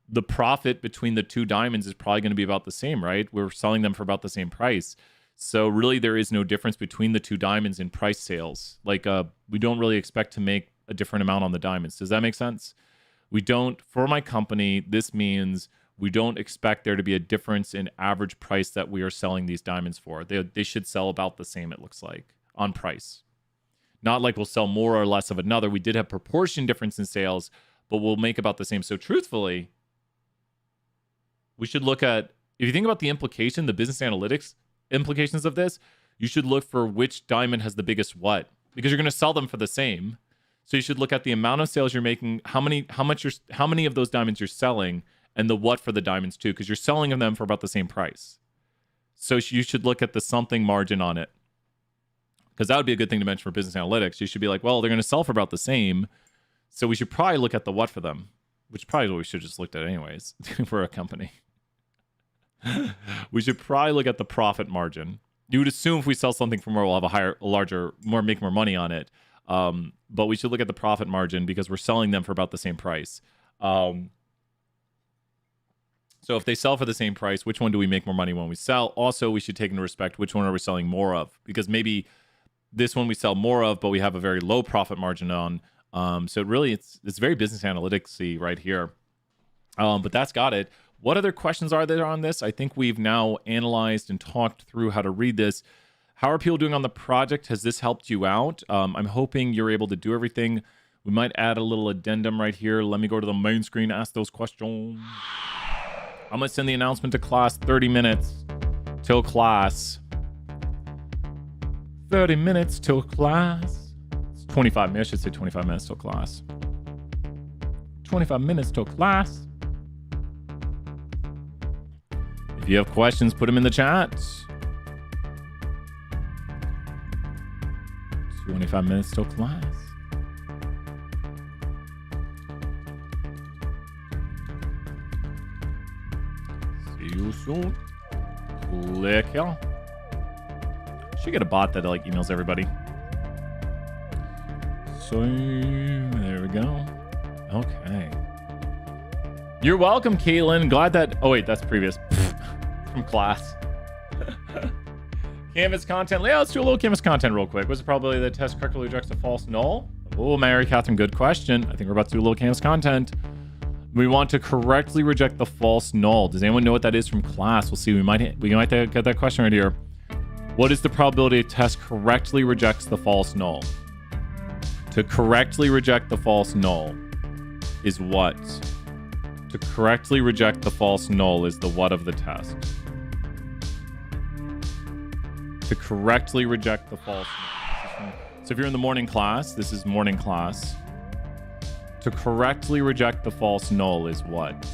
the profit between the two diamonds is probably going to be about the same, right? We're selling them for about the same price. So really, there is no difference between the two diamonds in price sales. Like, we don't really expect to make a different amount on the diamonds. Does that make sense? We don't, for my company, this means we don't expect there to be a difference in average price that we are selling these diamonds for. They should sell about the same, it looks like, on price. Not like we'll sell more or less of another. We did have proportion difference in sales, but we'll make about the same. So truthfully, we should look at, if you think about the implication, the business analytics implications of this, you should look for which diamond has the biggest what, because you're going to sell them for the same. So you should look at the amount of sales you're making, how many of those diamonds you're selling, and the what for the diamonds too, because you're selling them for about the same price. So you should look at the something margin on it, because that would be a good thing to mention for business analytics. You should be like, well, they're going to sell for about the same, so we should probably look at the what for them, which probably is what we should just looked at anyways for a company. We should probably look at the profit margin. You would assume if we sell something for more, we'll have make more money on it. But we should look at the profit margin because we're selling them for about the same price. So if they sell for the same price, which one do we make more money when we sell? Also, we should take into respect which one are we selling more of, because maybe this one we sell more of, but we have a very low profit margin on. So really, it's very business analytics-y right here. But that's got it. What other questions are there on this? I think we've now analyzed and talked through how to read this. How are people doing on the project? Has this helped you out? I'm hoping you're able to do everything. We might add a little addendum right here. Let me go to the main screen, ask those questions. I'm going to send the announcement to class 30 minutes till class. 30 minutes till class. It's 25 minutes. I should say 25 minutes till class. 25 minutes till class. If you have questions, put them in the chat. 25 minutes till class. See you soon. Click here. Should get a bot that like emails everybody. So there we go. Okay. You're welcome, Caitlin. Glad that. Oh wait, that's previous from class. Canvas content. Yeah, let's do a little Canvas content real quick. What's the probability that the test correctly rejects a false null? Oh, Mary Catherine, good question. I think we're about to do a little Canvas content. We want to correctly reject the false null. Does anyone know what that is from class? We'll see. We might get that question right here. What is the probability a test correctly rejects the false null? To correctly reject the false null is what? To correctly reject the false null is the what of the test. To correctly reject the false null. So if you're in the morning class, this is morning class. To correctly reject the false null is what?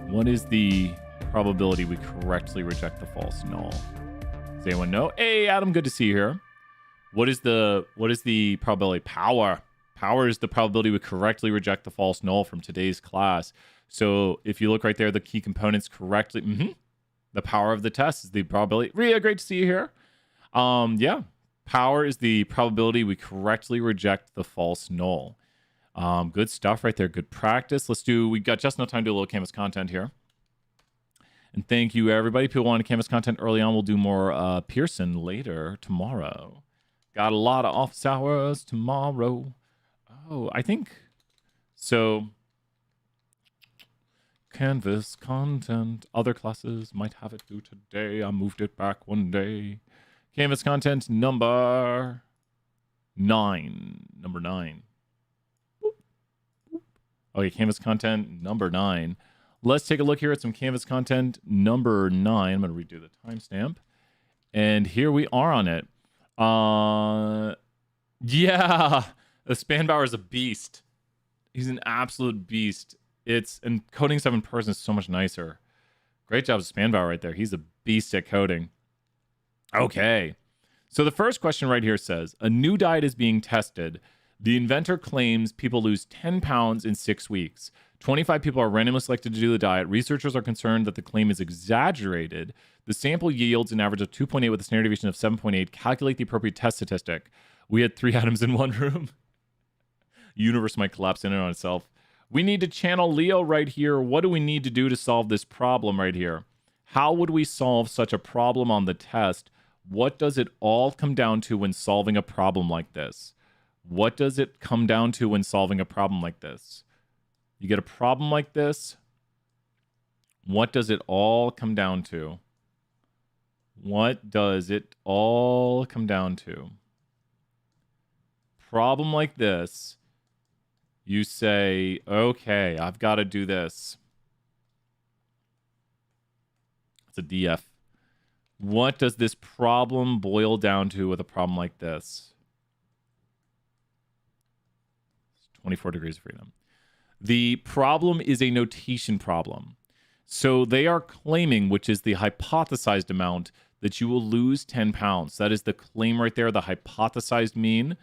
What is the probability we correctly reject the false null? Does anyone know? Hey, Adam, good to see you here. What is the probability? Power. Power is the probability we correctly reject the false null from today's class. So if you look right there, the key components correctly. The power of the test is the probability. Ria, great to see you here. Yeah. Power is the probability we correctly reject the false null. Good stuff right there. Good practice. We got just enough time to do a little Canvas content here. And thank you, everybody. People wanting Canvas content early on. We'll do more Pearson later tomorrow. Got a lot of office hours tomorrow. Oh, I think so. Canvas content. Other classes might have it due today. I moved it back one day. Canvas content number 9. Number 9. Boop, boop. Okay, Canvas content number 9. Let's take a look here at some Canvas content number 9. I'm going to redo the timestamp. And here we are on it. Yeah, the Spanbauer is a beast. He's an absolute beast. And coding stuff in person is so much nicer. Great job, Spanbauer, right there. He's a beast at coding. Okay. So the first question right here says, a new diet is being tested. The inventor claims people lose 10 pounds in 6 weeks. 25 people are randomly selected to do the diet. Researchers are concerned that the claim is exaggerated. The sample yields an average of 2.8 with a standard deviation of 7.8. Calculate the appropriate test statistic. We had 3 atoms in one room. Universe might collapse in and on itself. We need to channel Leo right here. What do we need to do to solve this problem right here? How would we solve such a problem on the test? What does it all come down to when solving a problem like this? What does it come down to when solving a problem like this? You get a problem like this. What does it all come down to? What does it all come down to? Problem like this. You say, okay, I've got to do this. It's a DF. What does this problem boil down to with a problem like this? 24 degrees of freedom. The problem is a notation problem. So they are claiming, which is the hypothesized amount, that you will lose 10 pounds. That is the claim right there, the hypothesized mean.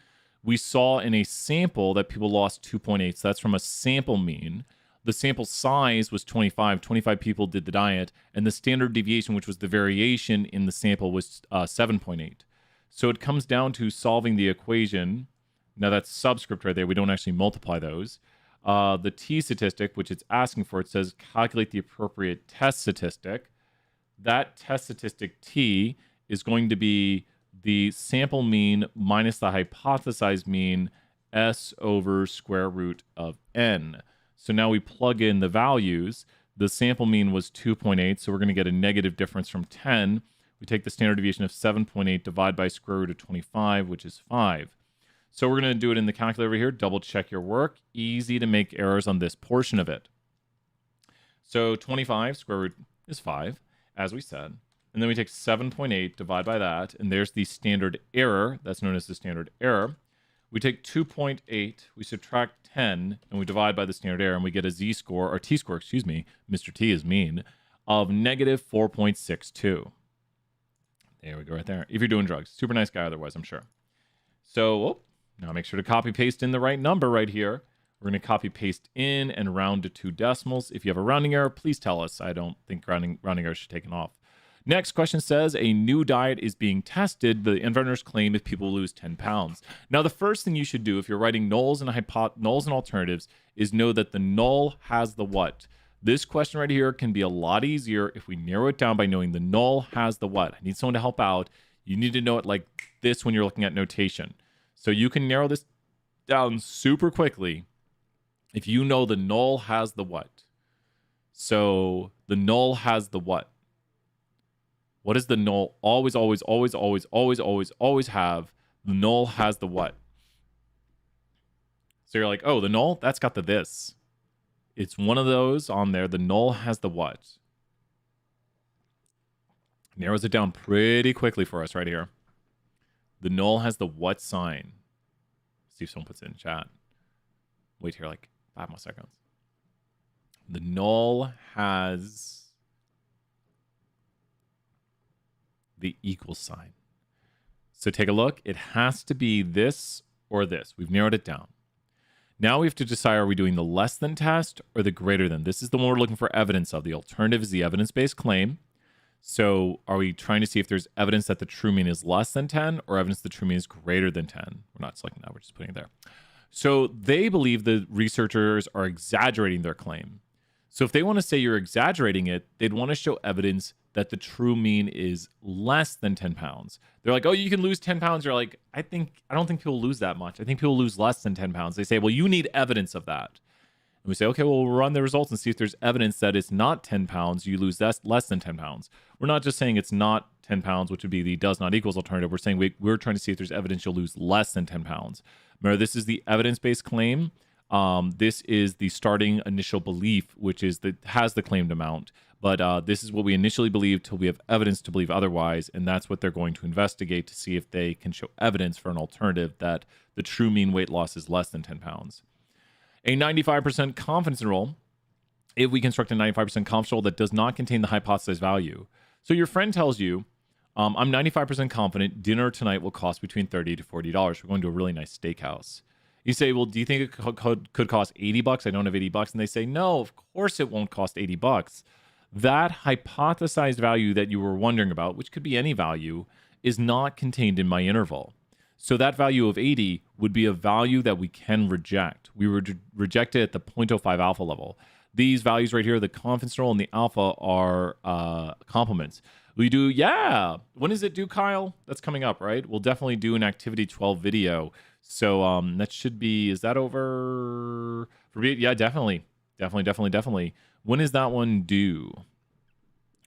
We saw in a sample that people lost 2.8. So that's from a sample mean. The sample size was 25. 25 people did the diet. And the standard deviation, which was the variation in the sample, was 7.8. So it comes down to solving the equation. Now that's subscript right there. We don't actually multiply those. The t statistic, which it's asking for, it says calculate the appropriate test statistic. That test statistic t is going to be the sample mean minus the hypothesized mean s over square root of n. So now we plug in the values. The sample mean was 2.8, so we're going to get a negative difference from 10. We take the standard deviation of 7.8, divide by square root of 25, which is 5. So we're going to do it in the calculator here. Double check your work. Easy to make errors on this portion of it. So 25 square root is 5, as we said. And then we take 7.8, divide by that, and there's the standard error. That's known as the standard error. We take 2.8, we subtract 10, and we divide by the standard error, and we get a z-score, or t-score, excuse me, Mr. T is mean, of negative 4.62. There we go right there. If you're doing drugs. Super nice guy otherwise, I'm sure. So, now make sure to copy paste in the right number right here. We're going to copy paste in and round to 2 decimals. If you have a rounding error, please tell us. I don't think rounding errors should be taken off. Next question says, a new diet is being tested. The inventors claim if people lose 10 pounds. Now, the first thing you should do if you're writing nulls and alternatives is know that the null has the what. This question right here can be a lot easier if we narrow it down by knowing the null has the what. I need someone to help out. You need to know it like this when you're looking at notation. So you can narrow this down super quickly if you know the null has the what. So the null has the what. What is the null? Always have. The null has the what? So you're like, oh, the null, that's got the this. It's one of those on there. The null has the what? Narrows it down pretty quickly for us right here. The null has the what sign? See if someone puts it in chat. Wait here like 5 more seconds. The null has the equal sign. So take a look. It has to be this or this. We've narrowed it down. Now we have to decide, are we doing the less than test or the greater than? This is the one we're looking for evidence of. The alternative is the evidence-based claim. So are we trying to see if there's evidence that the true mean is less than 10 or evidence the true mean is greater than 10? We're not selecting that. We're just putting it there. So they believe the researchers are exaggerating their claim. So if they want to say you're exaggerating it, they'd want to show evidence that the true mean is less than 10 pounds. They're like, oh, you can lose 10 pounds. You're like, I don't think people lose that much. I think people lose less than 10 pounds. They say, well, you need evidence of that. And we say, okay, well, we'll run the results and see if there's evidence that it's not 10 pounds. You lose less than 10 pounds. We're not just saying it's not 10 pounds, which would be the does not equals alternative. We're saying we're trying to see if there's evidence you'll lose less than 10 pounds. Remember, this is the evidence-based claim. This is the starting initial belief, which is has the claimed amount. But this is what we initially believed till we have evidence to believe otherwise. And that's what they're going to investigate to see if they can show evidence for an alternative that the true mean weight loss is less than 10 pounds. A 95% confidence interval, if we construct a 95% confidence interval that does not contain the hypothesized value. So your friend tells you, I'm 95% confident dinner tonight will cost between $30 to $40. We're going to a really nice steakhouse. You say, well, do you think it could cost $80? I don't have $80. And they say, no, of course it won't cost $80. That hypothesized value that you were wondering about, which could be any value, is not contained in my interval. So that value of 80 would be a value that we can reject. We would reject it at the 0.05 alpha level. These values right here, the confidence interval and the alpha, are complements. We do, yeah. When is it due, Kyle? That's coming up, right? We'll definitely do an Activity 12 video. So that should be, is that over? Yeah, definitely. When is that one due?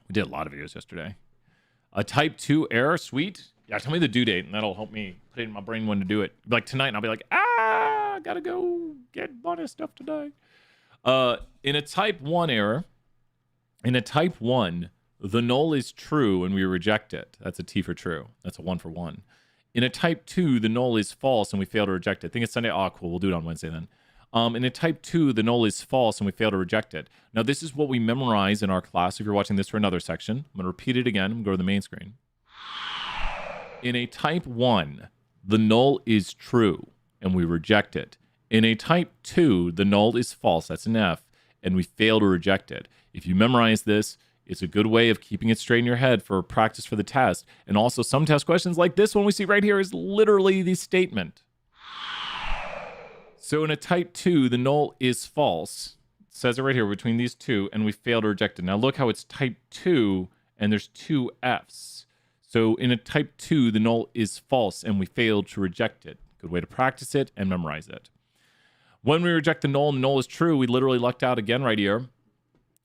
We did a lot of videos yesterday. A type 2 error, sweet. Yeah, tell me the due date, and that'll help me put it in my brain when to do it. Like tonight, and I'll be like, gotta go. get bunny stuff today. In a type 1 error, in a type 1, the null is true and we reject it. That's a T for true. That's a 1 for 1. In a type 2, the null is false and we fail to reject it. I think it's Sunday. Oh, cool. We'll do it on Wednesday then. In a type 2, the null is false and we fail to reject it. Now, this is what we memorize in our class. If you're watching this for another section, I'm going to repeat it again. I'm going to go to the main screen. In a type 1, the null is true and we reject it. In a type 2, the null is false. That's an F, and we fail to reject it. If you memorize this, it's a good way of keeping it straight in your head for practice for the test. And also, some test questions like this one we see right here is literally the statement. So in a type 2, the null is false. It says it right here between these two, and we fail to reject it. Now look how it's type 2, and there's two Fs. So in a type 2, the null is false, and we fail to reject it. Good way to practice it and memorize it. When we reject the null is true, we literally lucked out again right here.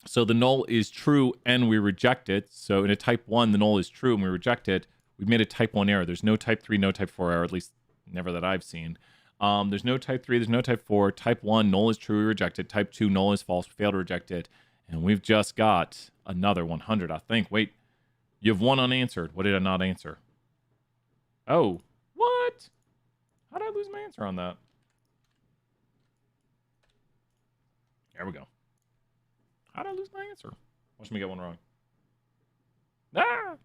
So the null is true and we reject it. So in a type 1, the null is true and we reject it. We've made a type 1 error. There's no type 3, no type 4 error, at least never that I've seen. There's no type 3, there's no type 4. Type 1, null is true, we reject it. Type 2, null is false, we fail to reject it. And we've just got another 100, I think. Wait, you have one unanswered. What did I not answer? Oh, what? How did I lose my answer on that? There we go. How did I lose my answer? Watch me get one wrong.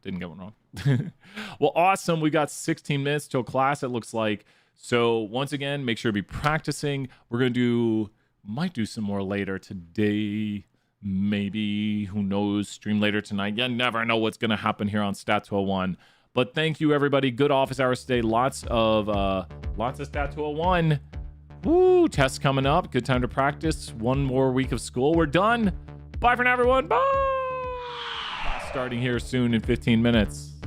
Didn't get one wrong. Well, awesome. We got 16 minutes till class, it looks like. So once again, make sure to be practicing. We're going to might do some more later today. Maybe, who knows, stream later tonight. You never know what's going to happen here on Stat 201. But thank you, everybody. Good office hours today. Lots of Stat 201. Woo, tests coming up. Good time to practice. One more week of school. We're done. Bye for now, everyone. Bye. Starting here soon in 15 minutes.